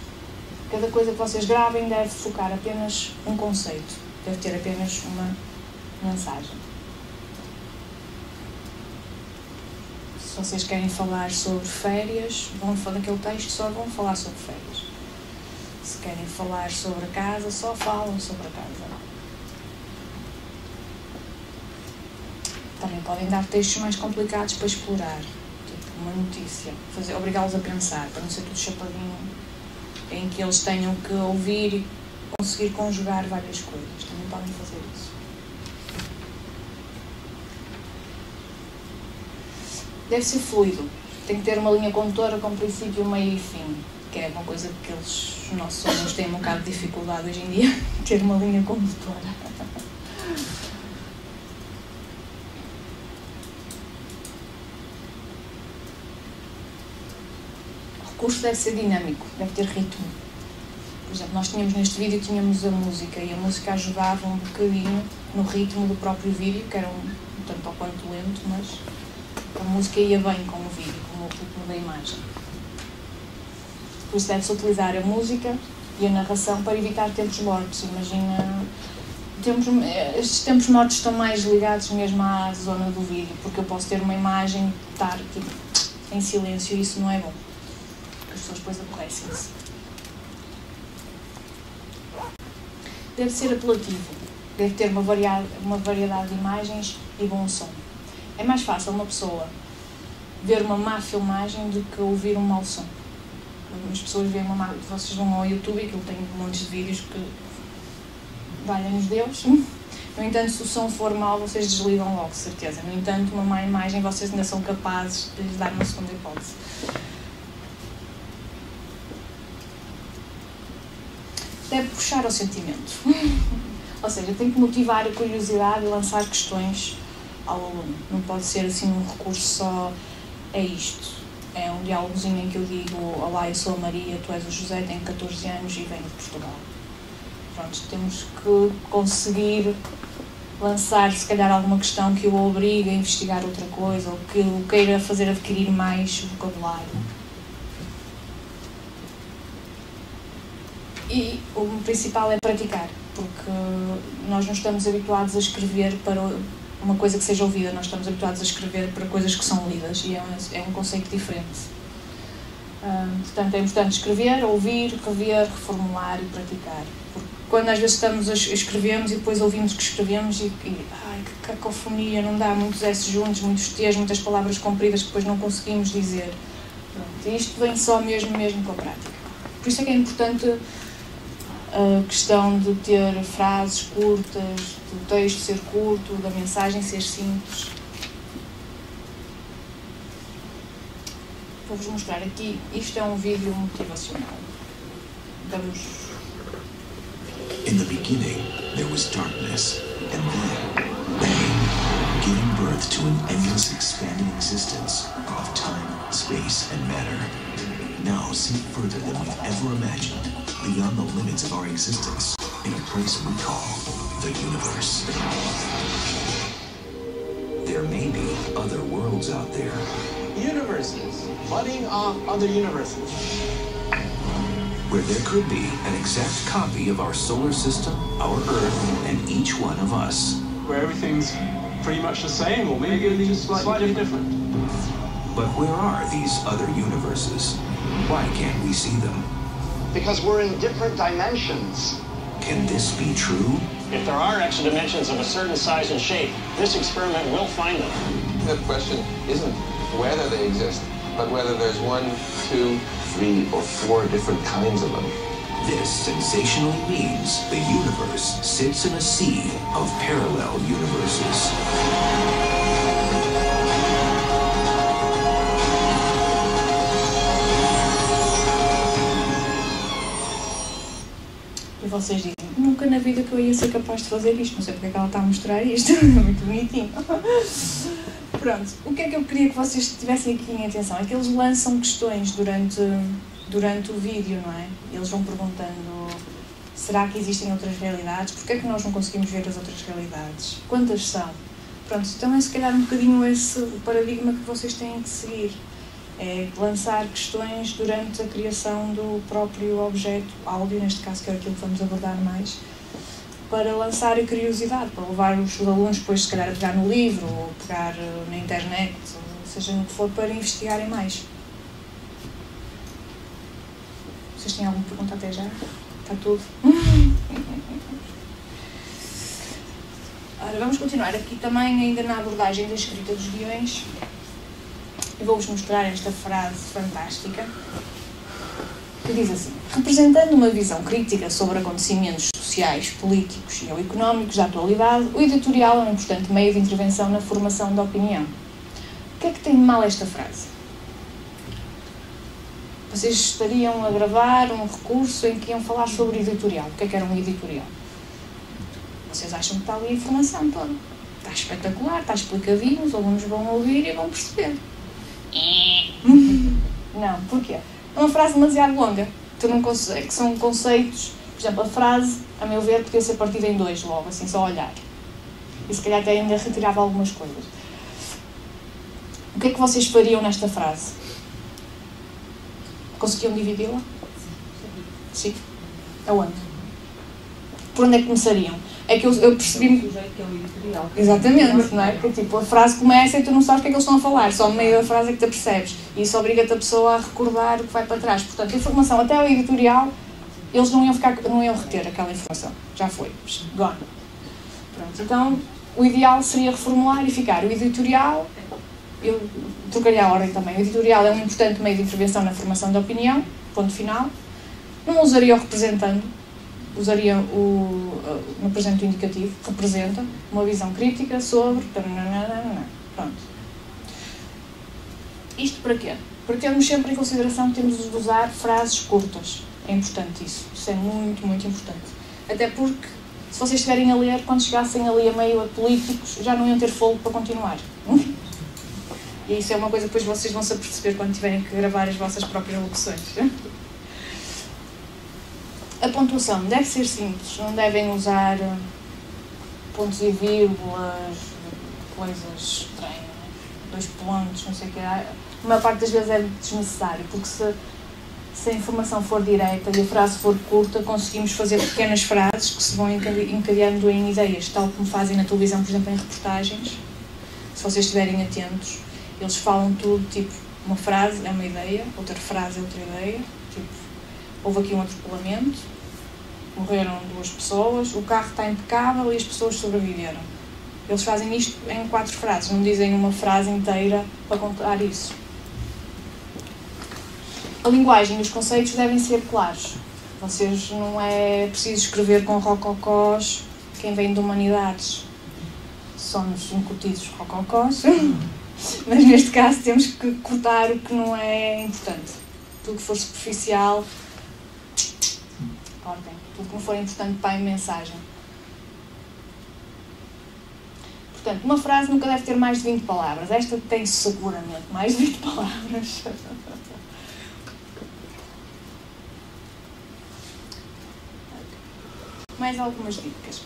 Cada coisa que vocês gravem deve focar apenas um conceito. Deve ter apenas uma mensagem. Se vocês querem falar sobre férias, vão falar daquele texto, só vão falar sobre férias. Se querem falar sobre a casa, só falam sobre a casa. Também podem dar textos mais complicados para explorar, tipo uma notícia, obrigá-los a pensar, para não ser tudo chapadinho, em que eles tenham que ouvir e conseguir conjugar várias coisas. Também podem fazer isso. Deve ser fluido. Tem que ter uma linha condutora com princípio, meio e fim, que é uma coisa que os nossos alunos têm um bocado de dificuldade hoje em dia, ter uma linha condutora. O recurso deve ser dinâmico, deve ter ritmo. Por exemplo, nós tínhamos neste vídeo a música, e a música ajudava um bocadinho no ritmo do próprio vídeo, que era um tanto ao quanto lento, mas a música ia bem com o vídeo, com o ritmo da imagem. Por isso deve-se utilizar a música e a narração para evitar tempos mortos. Imagina, estes tempos mortos estão mais ligados mesmo à zona do vídeo, porque eu posso ter uma imagem e estar tipo, em silêncio, e isso não é bom. As pessoas depois aborrecem-se. Deve ser apelativo, deve ter uma variedade de imagens e bom som. É mais fácil uma pessoa ver uma má filmagem do que ouvir um mau som. As pessoas veem uma má... Vocês vão ao YouTube e aquilo tem montes de vídeos que valem-nos Deus. No entanto, se o som for mau, vocês desligam logo, certeza. No entanto, uma má imagem, vocês ainda são capazes de lhes dar uma segunda hipótese. Deve puxar ao sentimento. Ou seja, tem que motivar a curiosidade e lançar questões ao aluno. Não pode ser assim um recurso só, é isto. É um diálogozinho em que eu digo: olá, eu sou a Maria, tu és o José, tenho 14 anos e venho de Portugal. Pronto, temos que conseguir lançar, se calhar, alguma questão que o obrigue a investigar outra coisa ou que o queira fazer adquirir mais vocabulário. E o principal é praticar, porque nós não estamos habituados a escrever para uma coisa que seja ouvida, nós estamos habituados a escrever para coisas que são lidas, e é um conceito diferente. Portanto, é importante escrever, ouvir, rever, reformular e praticar. Porque quando às vezes escrevemos e depois ouvimos que escrevemos ai, que cacofonia, não dá muitos S juntos, muitos T's, muitas palavras compridas que depois não conseguimos dizer. Pronto, e isto vem só mesmo com a prática. Por isso é que é importante a questão de ter frases curtas, do texto ser curto, da mensagem ser simples. Vou-vos mostrar aqui, isto é um vídeo motivacional. Vamos. In the beginning, there was darkness, and then, bang, giving birth to an endless expanding existence of time, space, and matter. Now see further than we've ever imagined, beyond the limits of our existence, in a place we call the universe. There may be other worlds out there. Universes, budding off other universes. Where there could be an exact copy of our solar system, our Earth, and each one of us. Where everything's pretty much the same, or maybe just slightly different. But where are these other universes? Why can't we see them? Because we're in different dimensions. Can this be true? If there are extra dimensions of a certain size and shape, this experiment will find them. The question isn't whether they exist, but whether there's 1, 2, 3, or 4 different kinds of them. This sensationally means the universe sits in a sea of parallel universes. E vocês dizem, nunca na vida que eu ia ser capaz de fazer isto, não sei porque é que ela está a mostrar isto, é muito bonitinho. Pronto, o que é que eu queria que vocês tivessem aqui em atenção? É que eles lançam questões durante o vídeo, não é? Eles vão perguntando, será que existem outras realidades? Porquê é que nós não conseguimos ver as outras realidades? Quantas são? Pronto, então é se calhar um bocadinho esse o paradigma que vocês têm que seguir. É lançar questões durante a criação do próprio objeto, áudio, neste caso, que é aquilo que vamos abordar mais, para lançar a curiosidade, para levar os alunos depois, se calhar, a pegar no livro, ou pegar na internet, ou seja no que for, para investigarem mais. Vocês têm alguma pergunta até já? Está tudo? Ora, vamos continuar aqui também, ainda na abordagem da escrita dos guiões. Eu vou-vos mostrar esta frase fantástica, que diz assim: representando uma visão crítica sobre acontecimentos sociais, políticos e ou económicos da atualidade, o editorial é um importante meio de intervenção na formação da opinião. O que é que tem de mal esta frase? Vocês estariam a gravar um recurso em que iam falar sobre editorial. O que é que era um editorial? Vocês acham que está ali a informação toda. Está espetacular, está explicadinho, os alunos vão ouvir e vão perceber. Não, porquê? É uma frase demasiado longa. Tu não consegues, que são conceitos. Por exemplo, a frase, a meu ver, podia ser partida em dois logo, assim, só olhar. E se calhar até ainda retirava algumas coisas. O que é que vocês fariam nesta frase? Conseguiam dividi-la? Sim. Aonde? Por onde é que começariam? É que eu percebi... Exatamente, não é? Porque tipo, a frase começa e tu não sabes o que é que eles estão a falar, só no meio da frase é que te apercebes. E isso obriga-te a pessoa a recordar o que vai para trás. Portanto, a informação até ao editorial, eles não iam reter aquela informação. Já foi. Gone. Pronto, então, o ideal seria reformular e ficar o editorial... Eu trocaria a ordem também. O editorial é um importante meio de intervenção na formação da opinião, ponto final. Não usaria o representando, usaria no presente indicativo, representa uma visão crítica sobre... Pronto. Isto para quê? Para termos sempre em consideração que temos de usar frases curtas. É importante isso. Isso é muito, muito importante. Até porque, se vocês estiverem a ler, quando chegassem ali a meio a políticos, já não iam ter fôlego para continuar. E isso é uma coisa que depois vocês vão se aperceber quando tiverem que gravar as vossas próprias locuções. A pontuação deve ser simples, não devem usar pontos e vírgulas, coisas estranhas, 2 pontos, não sei o que. A maior parte das vezes é desnecessário, porque se a informação for direta e a frase for curta, conseguimos fazer pequenas frases que se vão encadeando em ideias, tal como fazem na televisão, por exemplo, em reportagens. Se vocês estiverem atentos, eles falam tudo, tipo, uma frase é uma ideia, outra frase é outra ideia, tipo, houve aqui um atropelamento, morreram 2 pessoas, o carro está impecável e as pessoas sobreviveram. Eles fazem isto em 4 frases, não dizem uma frase inteira para contar isso. A linguagem e os conceitos devem ser claros. Vocês não é preciso escrever com rococós quem vem de humanidades. Somos incutidos rococós. Mas neste caso temos que cortar o que não é importante. Tudo que for superficial, cortem. Tudo que não for importante para a mensagem. Portanto, uma frase nunca deve ter mais de 20 palavras. Esta tem seguramente mais de 20 palavras. Mais algumas dicas.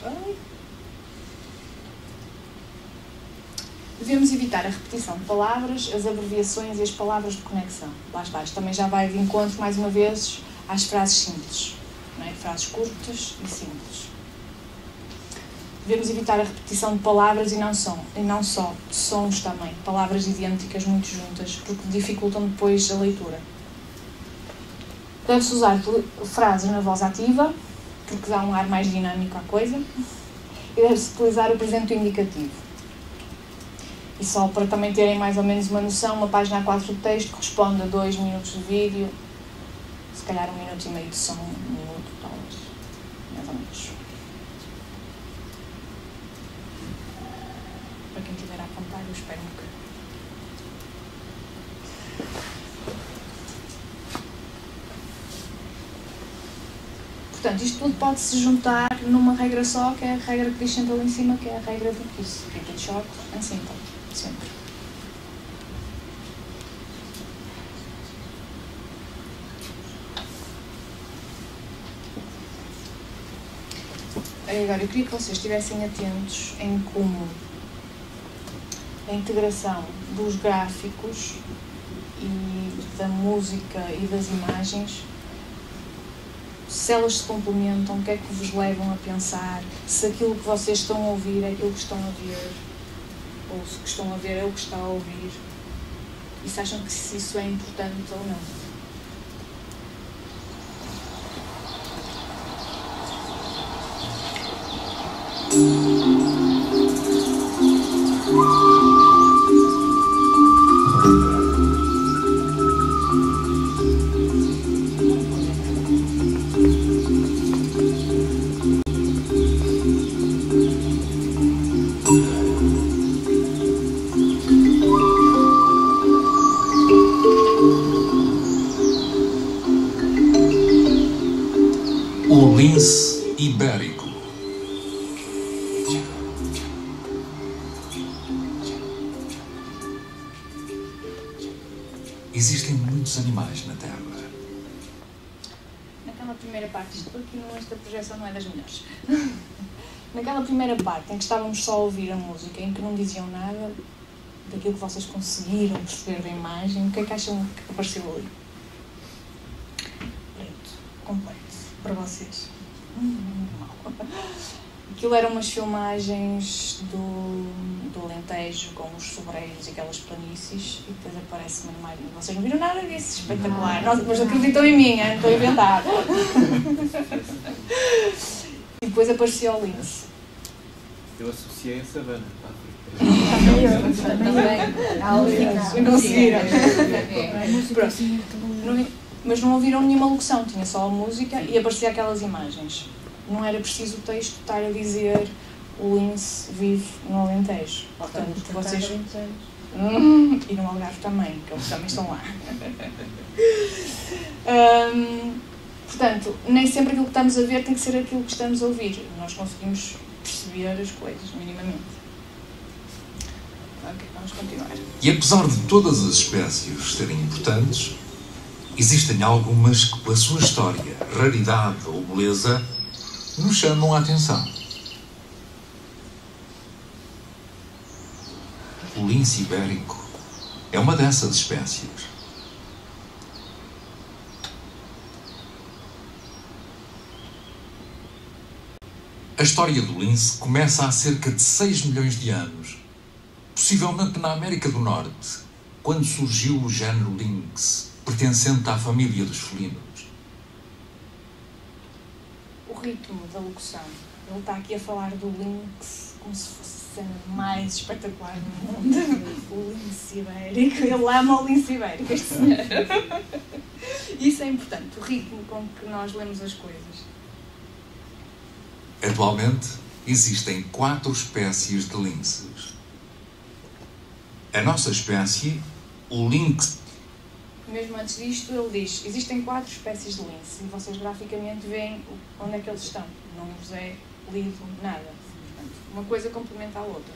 Devemos evitar a repetição de palavras, as abreviações e as palavras de conexão. Lá está, isto também já vai de encontro, mais uma vez, às frases simples. Não é? Frases curtas e simples. Devemos evitar a repetição de palavras e não só de sons também. Palavras idênticas muito juntas, porque dificultam depois a leitura. Deve-se usar frases na voz ativa, porque dá um ar mais dinâmico à coisa. E deve-se utilizar o presente indicativo. E só para também terem mais ou menos uma noção, uma página A4 de texto corresponde a 2 minutos de vídeo, se calhar 1 minuto e meio de som, 1 minuto, talvez, mais ou menos. Para quem estiver a apontar, eu espero um bocadinho. Portanto, isto tudo pode-se juntar numa regra só, que é a regra que diz sempre ali em cima, que é a regra do KISS. Keep it short and simple. Sempre. Agora, eu queria que vocês estivessem atentos em como a integração dos gráficos e da música e das imagens, se elas se complementam, o que é que vos levam a pensar, se aquilo que vocês estão a ouvir é aquilo que estão a ver, ou se o que estão a ver é o que está a ouvir, e se acham que isso é importante ou não. O lince ibérico. Existem muitos animais na Terra. Naquela primeira parte, isto aqui esta projeção não é das melhores. Naquela primeira parte em que estávamos só a ouvir a música, em que não diziam nada daquilo que vocês conseguiram perceber da imagem, o que é que acham que apareceu ali? Preto, completo, para vocês. Aquilo eram umas filmagens do Alentejo com os sobreiros e aquelas planícies, e depois aparece uma imagem. Vocês não viram nada disso? Espetacular! Nossa, depois acreditam em mim, não estou a inventar. E depois apareceu o lince. Eu associei a savana. Também. Não seguiram. Mas não ouviram nenhuma locução, tinha só a música e aparecia aquelas imagens. Não era preciso o texto estar a dizer o lince vive no Alentejo. Portanto, vocês... E no Algarve também, que eles também estão lá. Portanto, nem sempre aquilo que estamos a ver tem que ser aquilo que estamos a ouvir. Nós conseguimos perceber as coisas, minimamente. Ok, vamos continuar. E apesar de todas as espécies serem importantes, existem algumas que, pela sua história, raridade ou beleza, nos chamam a atenção. O lince ibérico é uma dessas espécies. A história do lince começa há cerca de 6 milhões de anos, possivelmente na América do Norte, quando surgiu o género lynx, pertencente à família dos felinos. O ritmo da locução. Ele está aqui a falar do lynx como se fosse a cena mais espetacular do mundo. O lince ibérico. Ele ama o lince ibérico, este senhor. Isso é importante, o ritmo com que nós lemos as coisas. Atualmente, existem 4 espécies de linces. A nossa espécie, o lynx. Mesmo antes disto, ele diz, existem 4 espécies de lince e vocês graficamente veem onde é que eles estão. Não vos é lido nada. Portanto, uma coisa complementa a outra.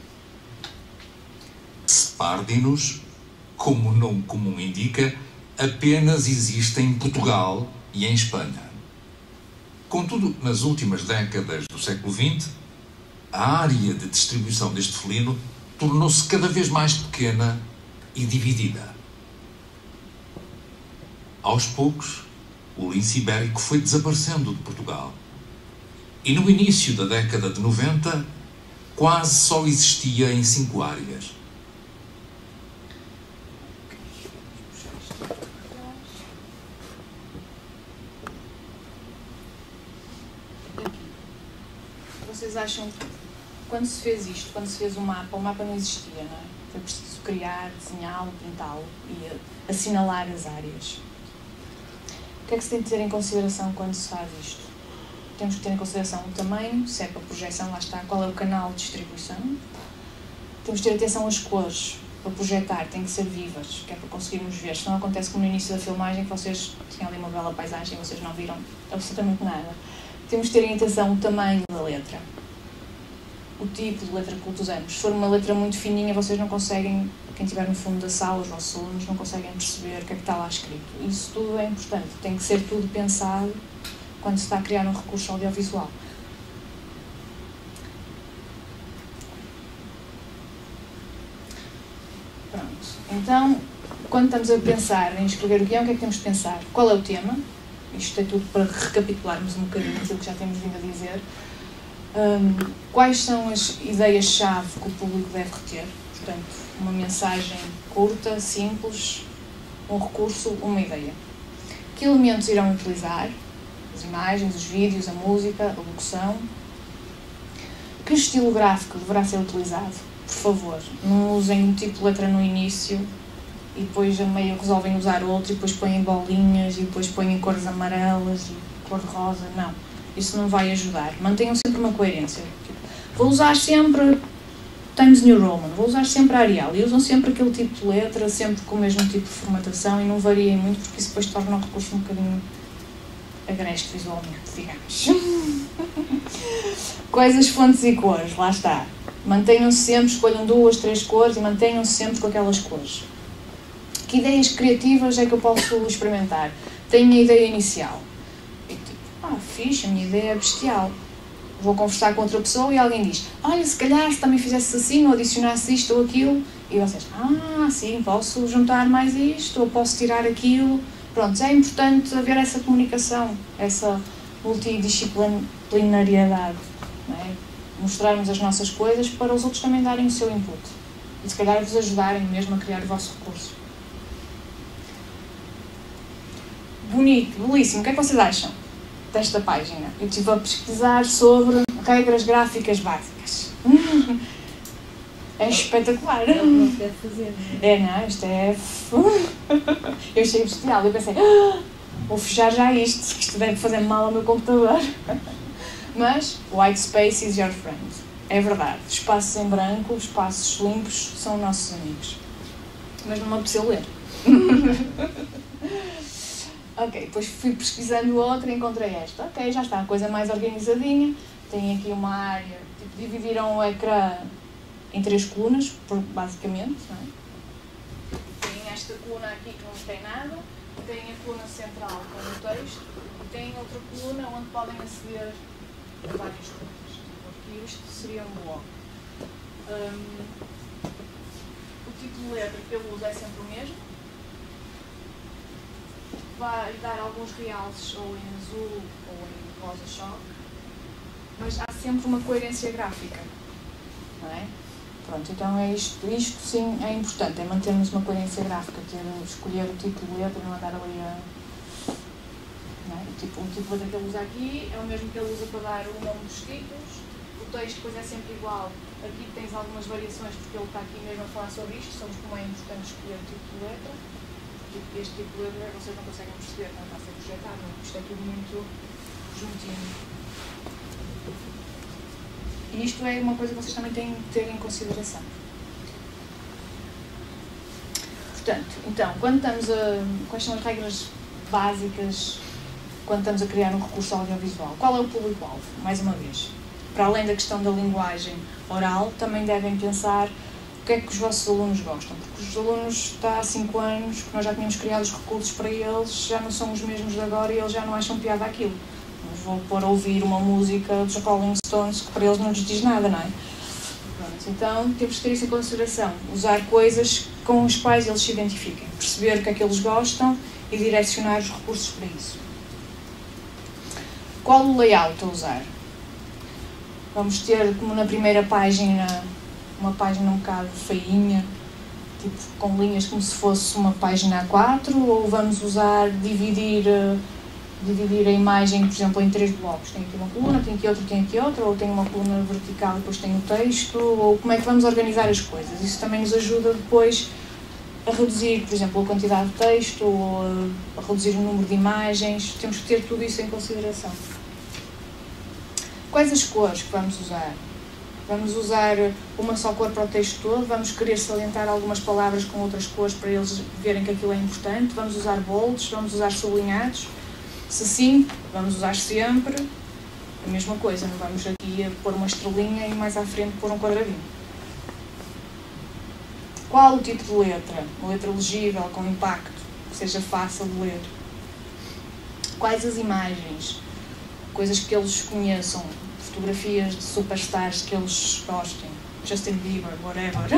Spardinos, como o nome comum indica, apenas existem em Portugal e em Espanha. Contudo, nas últimas décadas do século XX, a área de distribuição deste felino tornou-se cada vez mais pequena e dividida. Aos poucos, o lince ibérico foi desaparecendo de Portugal. E no início da década de 90, quase só existia em 5 áreas. Vocês acham que quando se fez isto, quando se fez o mapa não existia, não é? Foi preciso criar, desenhá-lo, pintá-lo e assinalar as áreas. O que é que se tem de ter em consideração quando se faz isto? Temos que ter em consideração o tamanho, se é para projeção, lá está, qual é o canal de distribuição. Temos que ter atenção às cores. Para projetar tem que ser vivas, que é para conseguirmos ver. Se não acontece como no início da filmagem, que vocês tinham ali uma bela paisagem e vocês não viram absolutamente nada. temos de ter em atenção o tamanho da letra, o tipo de letra que usamos. Se for uma letra muito fininha, vocês não conseguem, quem estiver no fundo da sala, os vossos alunos, não conseguem perceber o que é que está lá escrito. Isso tudo é importante, tem que ser tudo pensado quando se está a criar um recurso audiovisual. Pronto. Então, quando estamos a pensar em escrever o guião, o que é que temos de pensar? Qual é o tema? Isto é tudo para recapitularmos um bocadinho aquilo que já temos vindo a dizer. Quais são as ideias-chave que o público deve reter? Portanto, uma mensagem curta, simples, um recurso, uma ideia. Que elementos irão utilizar? As imagens, os vídeos, a música, a locução. Que estilo gráfico deverá ser utilizado? Por favor, não usem um tipo de letra no início e depois a meio resolvem usar outro e depois põem bolinhas e depois põem cores amarelas e cor de rosa. Não, isso não vai ajudar. Mantenham sempre uma coerência. Vou usar sempre Times New Roman, vou usar sempre a Arial e usam sempre aquele tipo de letra, sempre com o mesmo tipo de formatação e não variem muito porque isso depois torna o recurso um bocadinho agreste visualmente, digamos. Quais as fontes e cores? Lá está. Mantenham-se sempre, escolham 2, 3 cores e mantenham-se sempre com aquelas cores. Que ideias criativas é que eu posso experimentar? Tenho a ideia inicial. E tipo, fixe, a minha ideia é bestial. Vou conversar com outra pessoa e alguém diz, olha, se calhar se também fizesse assim ou adicionasse isto ou aquilo. E vocês, sim, posso juntar mais isto ou posso tirar aquilo. Pronto, é importante haver essa comunicação, essa multidisciplinariedade, não é? Mostrarmos as nossas coisas para os outros também darem o seu input e se calhar vos ajudarem mesmo a criar o vosso recurso. Bonito, belíssimo. O que é que vocês acham desta página? Eu estive a pesquisar sobre regras gráficas básicas. É espetacular. É o que não deve fazer, não é? Não, isto é... Eu achei bestial. Eu pensei, vou fechar já isto, que isto deve fazer mal ao meu computador. Mas, white space is your friend. É verdade. Espaços em branco, espaços limpos são nossos amigos. Mas não me apeteceu ler. Ok, depois fui pesquisando outra e encontrei esta. Ok, já está, a coisa mais organizadinha. Tem aqui uma área, tipo, dividiram o ecrã em 3 colunas, basicamente, não é? Tem esta coluna aqui que não tem nada, tem a coluna central com o texto e tem outra coluna onde podem aceder a várias coisas. Aqui isto seria um blog. O tipo de letra que eu uso é sempre o mesmo. Vai dar alguns realces ou em azul ou em rosa choque, mas há sempre uma coerência gráfica, não é? Pronto, então é isto sim é importante, é mantermos uma coerência gráfica, escolher o tipo de letra, não andar ali a... Não é? O tipo de letra que ele usa aqui é o mesmo que ele usa para dar o nome dos títulos, o texto depois é sempre igual, aqui tens algumas variações porque ele está aqui mesmo a falar sobre isto, sobre como é importante escolher o tipo de letra. Este tipo de letra vocês não conseguem perceber, não está a ser projetado, isto é tudo muito juntinho. E isto é uma coisa que vocês também têm de ter em consideração. Portanto, então, quais são as regras básicas quando estamos a criar um recurso audiovisual? Qual é o público-alvo? Mais uma vez, para além da questão da linguagem oral, também devem pensar o que é que os vossos alunos gostam, porque os alunos está há 5 anos que nós já tínhamos criado os recursos para eles, já não são os mesmos de agora e eles já não acham piada aquilo. Não vou pôr a ouvir uma música dos Rolling Stones que para eles não lhes diz nada, não é? Pronto, então temos que ter isso em consideração, usar coisas com as quais eles se identifiquem, perceber o que é que eles gostam e direcionar os recursos para isso. Qual o layout a usar? Vamos ter, como na primeira página, uma página um bocado feinha, tipo com linhas como se fosse uma página A4, ou vamos usar, dividir a imagem, por exemplo, em 3 blocos. Tem aqui uma coluna, tem aqui outra, ou tem uma coluna vertical e depois tem o texto, ou como é que vamos organizar as coisas. Isso também nos ajuda depois a reduzir, por exemplo, a quantidade de texto, ou a reduzir o número de imagens. Temos que ter tudo isso em consideração. Quais as cores que vamos usar? Vamos usar uma só cor para o texto todo, vamos querer salientar algumas palavras com outras cores para eles verem que aquilo é importante, vamos usar bolds, vamos usar sublinhados, se sim, vamos usar sempre, A mesma coisa, não vamos aqui a pôr uma estrelinha e mais à frente pôr um quadradinho. Qual o tipo de letra? Uma letra legível, com impacto, que seja fácil de ler. Quais as imagens? Coisas que eles conheçam, fotografias de superstars que eles gostem. Justin Bieber, whatever.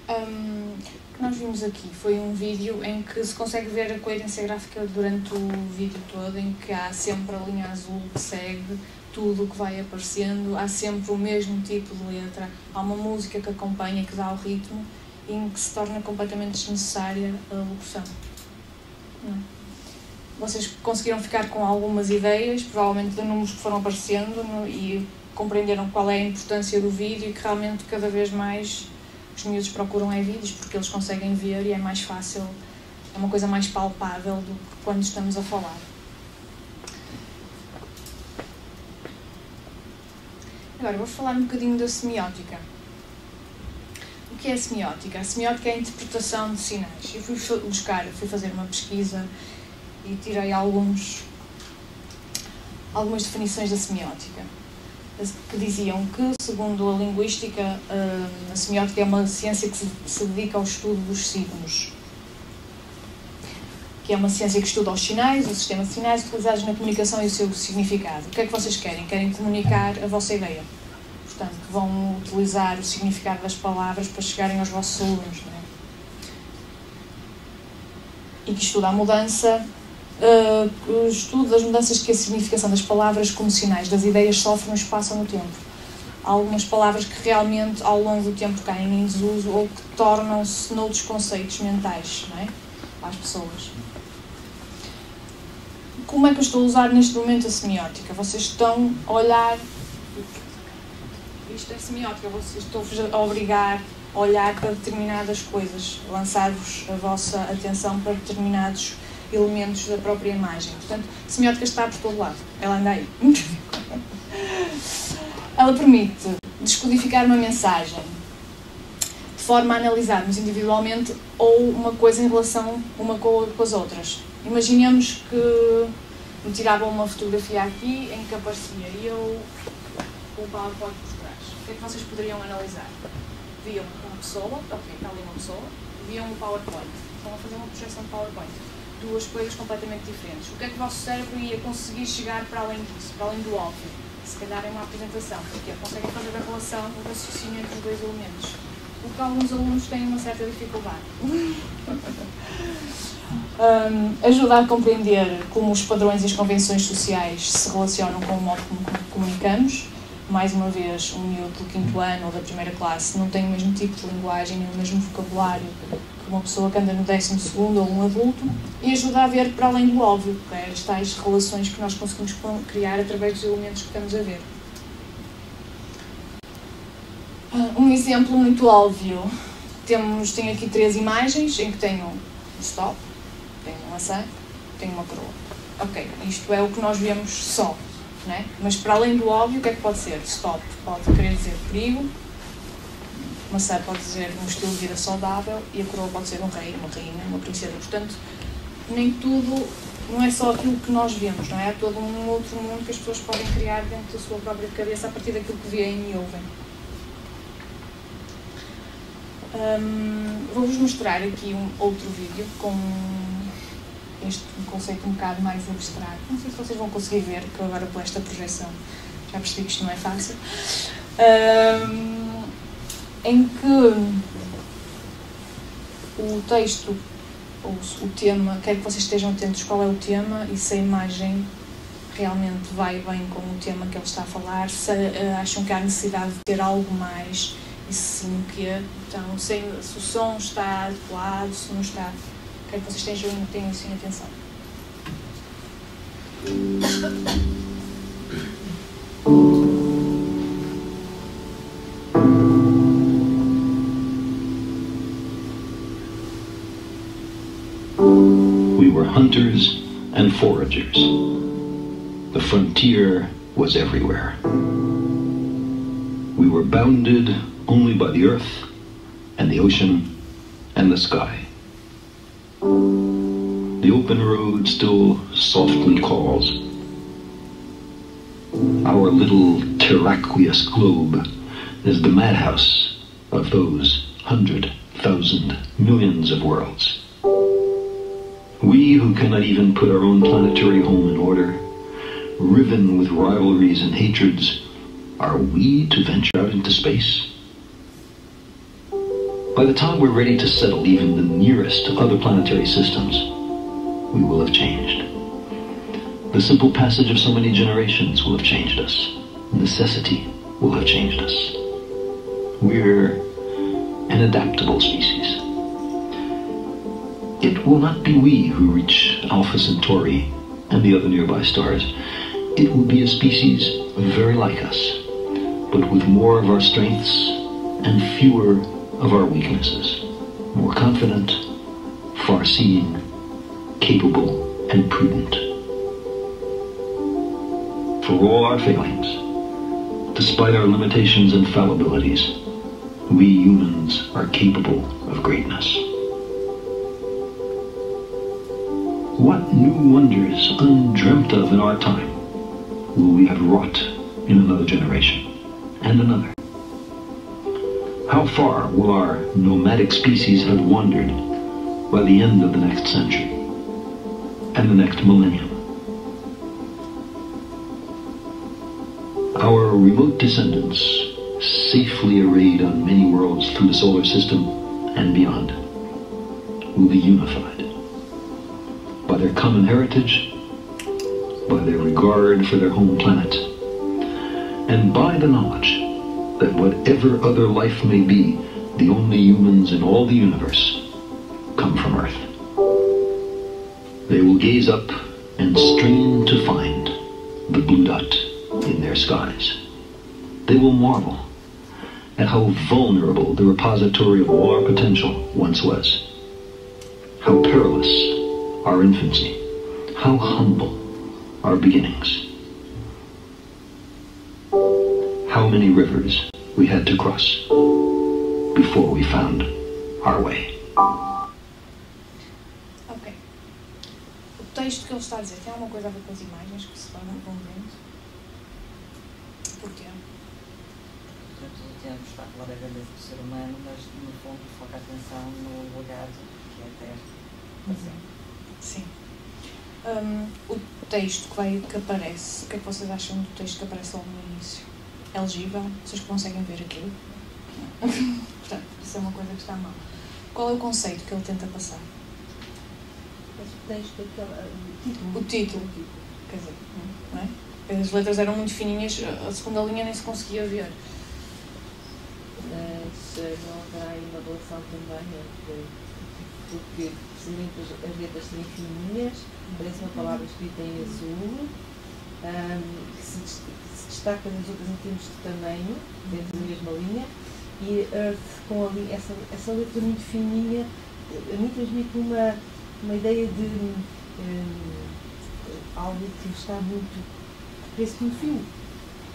O que nós vimos aqui foi um vídeo em que se consegue ver a coerência gráfica durante o vídeo todo, em que há sempre a linha azul que segue tudo o que vai aparecendo, há sempre o mesmo tipo de letra, há uma música que acompanha, que dá o ritmo, e em que se torna completamente desnecessária a locução. Não. Vocês conseguiram ficar com algumas ideias, provavelmente de números que foram aparecendo, e compreenderam qual é a importância do vídeo e que realmente cada vez mais os miúdos procuram vídeos porque eles conseguem ver e é mais fácil, é uma coisa mais palpável do que quando estamos a falar. Agora vou falar um bocadinho da semiótica. O que é a semiótica? A semiótica é a interpretação de sinais. Eu fui fazer uma pesquisa e tirei algumas definições da semiótica, que diziam que, segundo a linguística, a semiótica é uma ciência que se dedica ao estudo dos signos, que é uma ciência que estuda os sinais, o sistema de sinais utilizados na comunicação e o seu significado. O que é que vocês querem? Querem comunicar a vossa ideia. Portanto, vão utilizar o significado das palavras para chegarem aos vossos alunos, não é? E que estuda a mudança, o estudo das mudanças que a significação das palavras como sinais das ideias sofre no espaço ou no tempo. Há algumas palavras que realmente ao longo do tempo caem em desuso ou que tornam-se noutros conceitos mentais, não é? Às pessoas. Como é que eu estou a usar neste momento a semiótica? Vocês estão a olhar... Isto é semiótica, vocês estão-vos a obrigar a olhar para determinadas coisas, lançar-vos a vossa atenção para determinados elementos da própria imagem. Portanto, a semiótica está por todo lado. Ela anda aí. Ela permite descodificar uma mensagem de forma a analisarmos individualmente ou uma coisa em relação uma com as outras. Imaginemos que me tiravam uma fotografia aqui em que aparecia eu com o PowerPoint por trás. O que é que vocês poderiam analisar? Viam uma pessoa, ok, está ali uma pessoa, viam o PowerPoint. Estão a fazer uma projeção de PowerPoint. Duas coisas completamente diferentes. O que é que o vosso cérebro ia conseguir chegar para além disso, para além do óbvio? Se calhar é uma apresentação, porque conseguem fazer a relação, o raciocínio entre os dois elementos. O que alguns alunos têm uma certa dificuldade. Ajuda a compreender como os padrões e as convenções sociais se relacionam com o modo como comunicamos. Mais uma vez, um miúdo do 5º ano ou da 1ª classe não tem o mesmo tipo de linguagem nem o mesmo vocabulário que uma pessoa que anda no 12º ou um adulto, e ajuda a ver para além do óbvio, que é as tais relações que nós conseguimos criar através dos elementos que estamos a ver. Um exemplo muito óbvio, tenho aqui 3 imagens em que tenho um stop, tenho uma maçã, tenho uma coroa. Ok, isto é o que nós vemos só, né? Mas para além do óbvio, o que é que pode ser? Stop pode querer dizer perigo, maçã pode dizer um estilo de vida saudável e a coroa pode ser um rei, uma rainha, uma princesa. Portanto, nem tudo, não é só aquilo que nós vemos, não é? Há todo um outro mundo que as pessoas podem criar dentro da sua própria cabeça a partir daquilo que veem e ouvem. Vou-vos mostrar aqui um outro vídeo com um conceito um bocado mais abstrato. Não sei se vocês vão conseguir ver, porque agora com esta projeção já percebi que isto não é fácil. Em que o texto, ou o tema, quero que vocês estejam atentos qual é o tema e se a imagem realmente vai bem com o tema que ele está a falar, se acham que há necessidade de ter algo mais, e se sim, o quê. Então, se o som está adequado, se não está, quero que vocês tenham assim atenção. We were hunters and foragers. The frontier was everywhere. We were bounded only by the earth and the ocean and the sky. The open road still softly calls. Our little terraqueous globe is the madhouse of those 100,000 millions of worlds. We who cannot even put our own planetary home in order, riven with rivalries and hatreds, are we to venture out into space? By the time we're ready to settle even the nearest other planetary systems, we will have changed. The simple passage of so many generations will have changed us. Necessity will have changed us. We're an adaptable species. It will not be we who reach Alpha Centauri and the other nearby stars. It will be a species very like us, but with more of our strengths and fewer of our weaknesses. More confident, far-seeing, capable, and prudent. For all our failings, despite our limitations and fallibilities, we humans are capable of greatness. What new wonders undreamt of in our time will we have wrought in another generation and another? How far will our nomadic species have wandered by the end of the next century and the next millennium? Our remote descendants, safely arrayed on many worlds through the solar system and beyond, will be unified by their common heritage, by their regard for their home planet, and by the knowledge that whatever other life may be, the only humans in all the universe come from Earth. They will gaze up and strain to find the blue dot in their skies. They will marvel at how vulnerable the repository of all our potential once was. How perilous our infancy, how humble our beginnings. how many rivers we had to cross before we found our way. Ok. O texto que ele está a dizer tem alguma coisa a ver com as imagens que se tornam envolventes? Porquê? Está a falar da grandeza do ser humano, mas no fundo foca a atenção no legado que é a Terra. Sim. O texto que aparece, o que é que vocês acham do texto que aparece logo no início? É legível? Vocês conseguem ver aquilo? Portanto, isso é uma coisa que está mal. Qual é o conceito que ele tenta passar? O texto, o título. Quer dizer, não é? As letras eram muito fininhas, a segunda linha nem se conseguia ver. Mas não haverá aí uma relação também entre, porque precisamente as letras serem fininhas, parece uma palavra escrita em azul, que se destaca das outras em termos de tamanho, dentro da mesma linha, e Earth com ali, essa letra muito fininha, a mim transmite uma ideia de algo que está muito, parece um fio.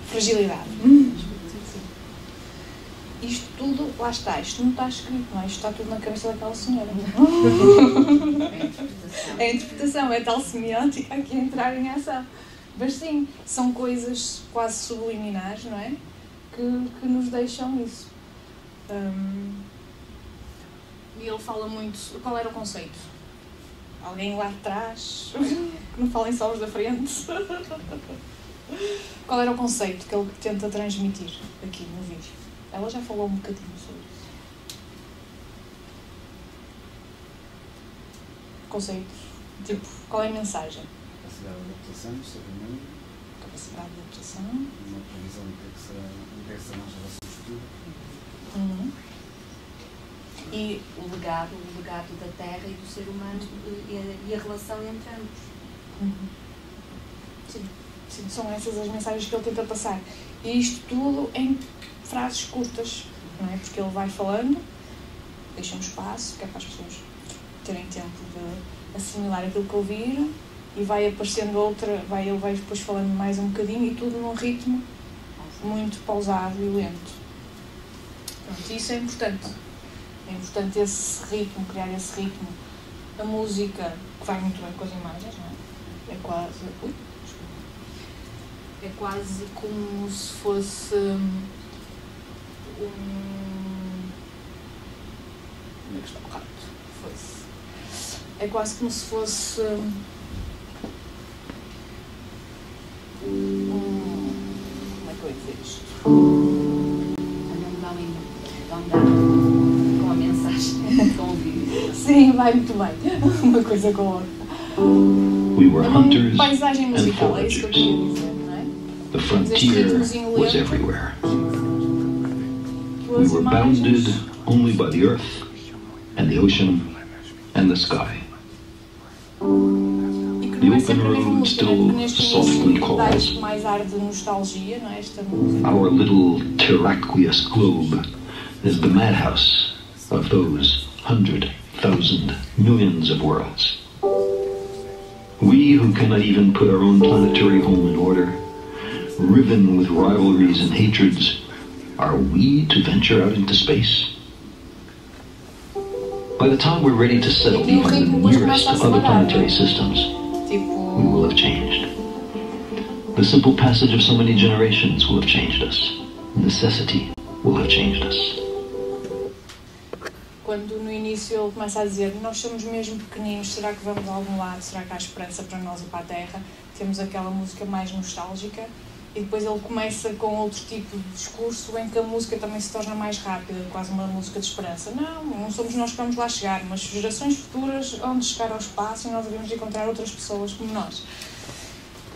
Fragilidade. Isto tudo, lá está, isto não está escrito, não é? Isto está tudo na cabeça daquela senhora. É a interpretação, é tal semiótica aqui a entrar em ação. Mas sim, são coisas quase subliminares, não é? Que nos deixam isso. E ele fala muito. Qual era o conceito? Alguém lá atrás? Que não falem só os da frente? Qual era o conceito que ele tenta transmitir aqui no vídeo? Ela já falou um bocadinho sobre isso. Conceito. Tipo, qual é a mensagem? Capacidade de adaptação do ser humano. Capacidade de adaptação. Uma previsão do que serão as relações futuras. E o legado da Terra e do ser humano e a relação entre ambos. Sim, são essas as mensagens que ele tenta passar. E isto tudo em frases curtas, não é? Porque ele vai falando, deixa um espaço, que é para as pessoas terem tempo de assimilar aquilo que ouviram, e vai aparecendo outra, ele vai depois falando mais um bocadinho, e tudo num ritmo muito pausado e lento. Pronto, isso é importante. É importante esse ritmo, criar esse ritmo. A música, que vai muito bem com as imagens, não é? É quase... É quase como se fosse como é que está o rato? É quase como se fosse como é que eu ia dizer isto? Vão dar com a mensagem, com o vídeo. Sim, vai muito bem. Uma coisa com a outra. We were hunters paisagem and musical, é isso que eu queria foragers. dizer, não é? The frontier was everywhere. We were bounded only by the earth and the ocean and the sky. The open road still softly calls. Mais ar de nostalgia, não é? Esta música. Our little terraqueous globe is the madhouse of those 100,000 millions of worlds. We who cannot even put our own planetary home in order, riven with rivalries and hatreds, are we to venture out into space? By the time we're ready to settle even in the nearest of other planetary systems, we will have changed. The simple passage of so many generations will have changed us. Necessity will have changed us. Quando no início ele começa a dizer nós somos mesmo pequeninos, será que vamos a algum lado, será que há esperança para nós e para a Terra, temos aquela música mais nostálgica, e depois ele começa com outro tipo de discurso em que a música também se torna mais rápida, quase uma música de esperança. Não somos nós que vamos lá chegar, mas gerações futuras vão de chegar ao espaço e nós devemos encontrar outras pessoas como nós.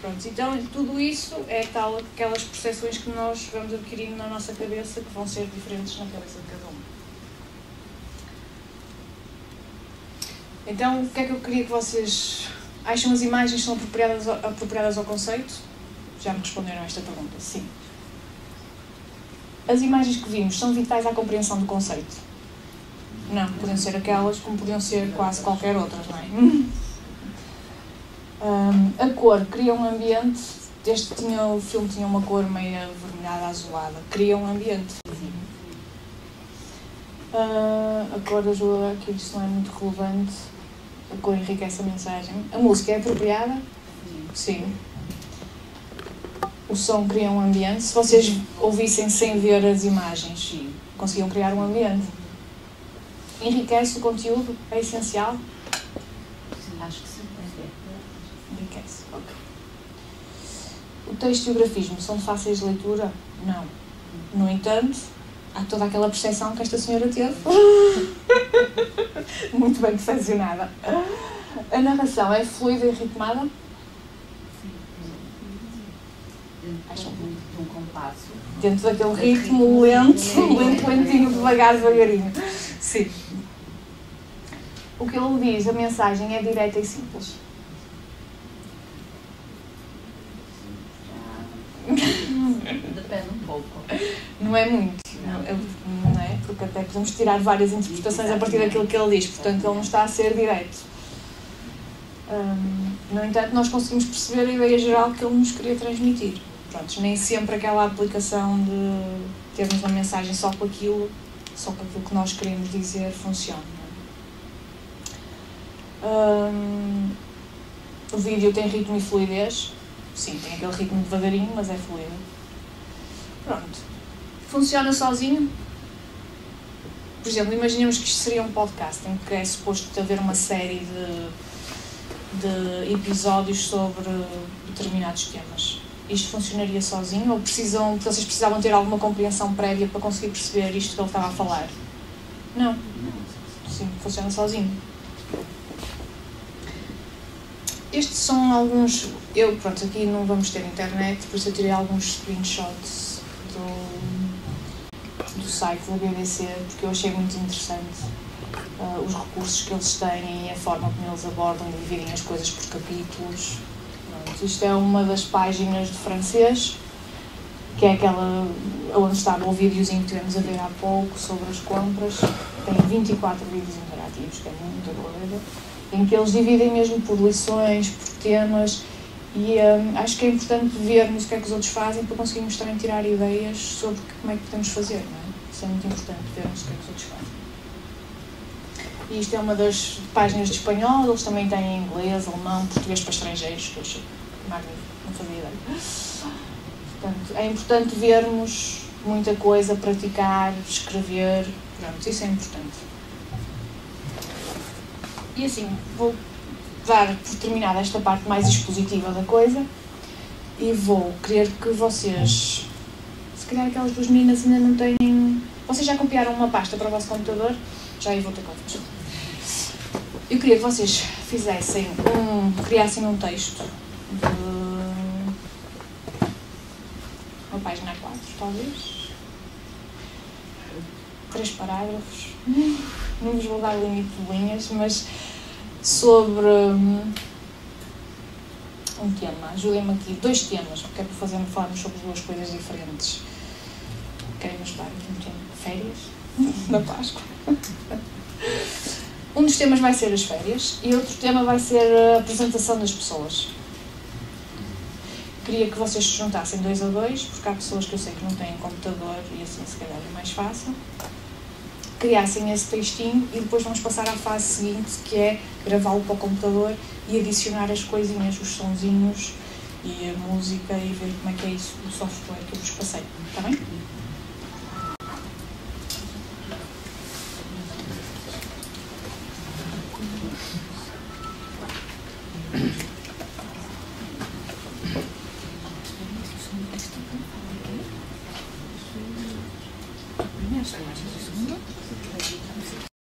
Pronto, então tudo isso é aquelas percepções que nós vamos adquirindo na nossa cabeça, que vão ser diferentes na cabeça de cada um. Então, o que é que eu queria que vocês acham? As imagens são apropriadas ao conceito? Já me responderam a esta pergunta, sim. As imagens que vimos são vitais à compreensão do conceito? Não, podiam ser aquelas como podiam ser quase qualquer outra, não é? A cor cria um ambiente Este o filme tinha uma cor meio avermelhada, azulada. Cria um ambiente. A cor ajuda, aqui isto não é muito relevante. A cor enriquece a mensagem. A música é apropriada? Sim. O som cria um ambiente. Se vocês ouvissem sem ver as imagens, conseguiam criar um ambiente. Enriquece o conteúdo? É essencial? Acho que sim. Enriquece, ok. O texto e o grafismo são fáceis de leitura? Não. No entanto, há toda aquela percepção que esta senhora teve. Muito bem percepcionada. A narração é fluida e ritmada? Acho muito de um compasso. Dentro daquele ritmo lentinho, devagar, devagarinho. Sim. O que ele diz, a mensagem é direta e simples. Depende um pouco. Não é muito, não é? Porque até podemos tirar várias interpretações a partir daquilo que ele diz, portanto ele não está a ser direto. No entanto, nós conseguimos perceber a ideia geral que ele nos queria transmitir. Pronto, nem sempre aquela aplicação de termos uma mensagem só com aquilo que nós queremos dizer funciona. O vídeo tem ritmo e fluidez. Sim, tem aquele ritmo devagarinho, mas é fluido. Pronto. Funciona sozinho? Por exemplo, imaginemos que isto seria um podcast em que é suposto haver uma série de episódios sobre determinados temas. Isto funcionaria sozinho ou vocês precisavam ter alguma compreensão prévia para conseguir perceber isto que ele estava a falar? Não. Sim, funciona sozinho. Estes são alguns... Pronto, aqui não vamos ter internet, por isso eu tirei alguns screenshots do site da BBC, porque eu achei muito interessante os recursos que eles têm e a forma como eles abordam e dividem as coisas por capítulos. Pronto, isto é uma das páginas de francês, que é aquela onde estava o videozinho que tivemos a ver há pouco sobre as compras. Tem 24 vídeos interativos, que é muita coisa, em que eles dividem mesmo por lições, por temas, e acho que é importante vermos o que é que os outros fazem para conseguirmos também tirar ideias sobre como é que podemos fazer, não é? Isso é muito importante, vermos o que é que os outros fazem. E isto é uma das páginas de espanhol, eles também têm inglês, alemão, português para estrangeiros, que eu achei magnífico, não fazia ideia. Portanto, é importante vermos muita coisa, praticar, escrever, pronto, isso é importante. E assim, vou dar por terminada esta parte mais expositiva da coisa e vou querer que vocês, se calhar aquelas duas meninas ainda não têm... Vocês já copiaram uma pasta para o vosso computador? Já eu vou ter contas. Eu queria que vocês criassem um texto de uma página A4, talvez. 3 parágrafos. Não vos vou dar limite de linhas, mas sobre um tema. Ajudem-me aqui. 2 temas, porque é para falarmos sobre 2 coisas diferentes. Querem ajudar aqui um tema? Férias? Da Páscoa. Um dos temas vai ser as férias e outro tema vai ser a apresentação das pessoas. Queria que vocês se juntassem 2 a 2, porque há pessoas que eu sei que não têm computador e assim se calhar é mais fácil. Criassem esse textinho e depois vamos passar à fase seguinte, que é gravá-lo para o computador e adicionar as coisinhas, os sonzinhos e a música e ver como é que é isso, o software que eu vos passei. Está bem?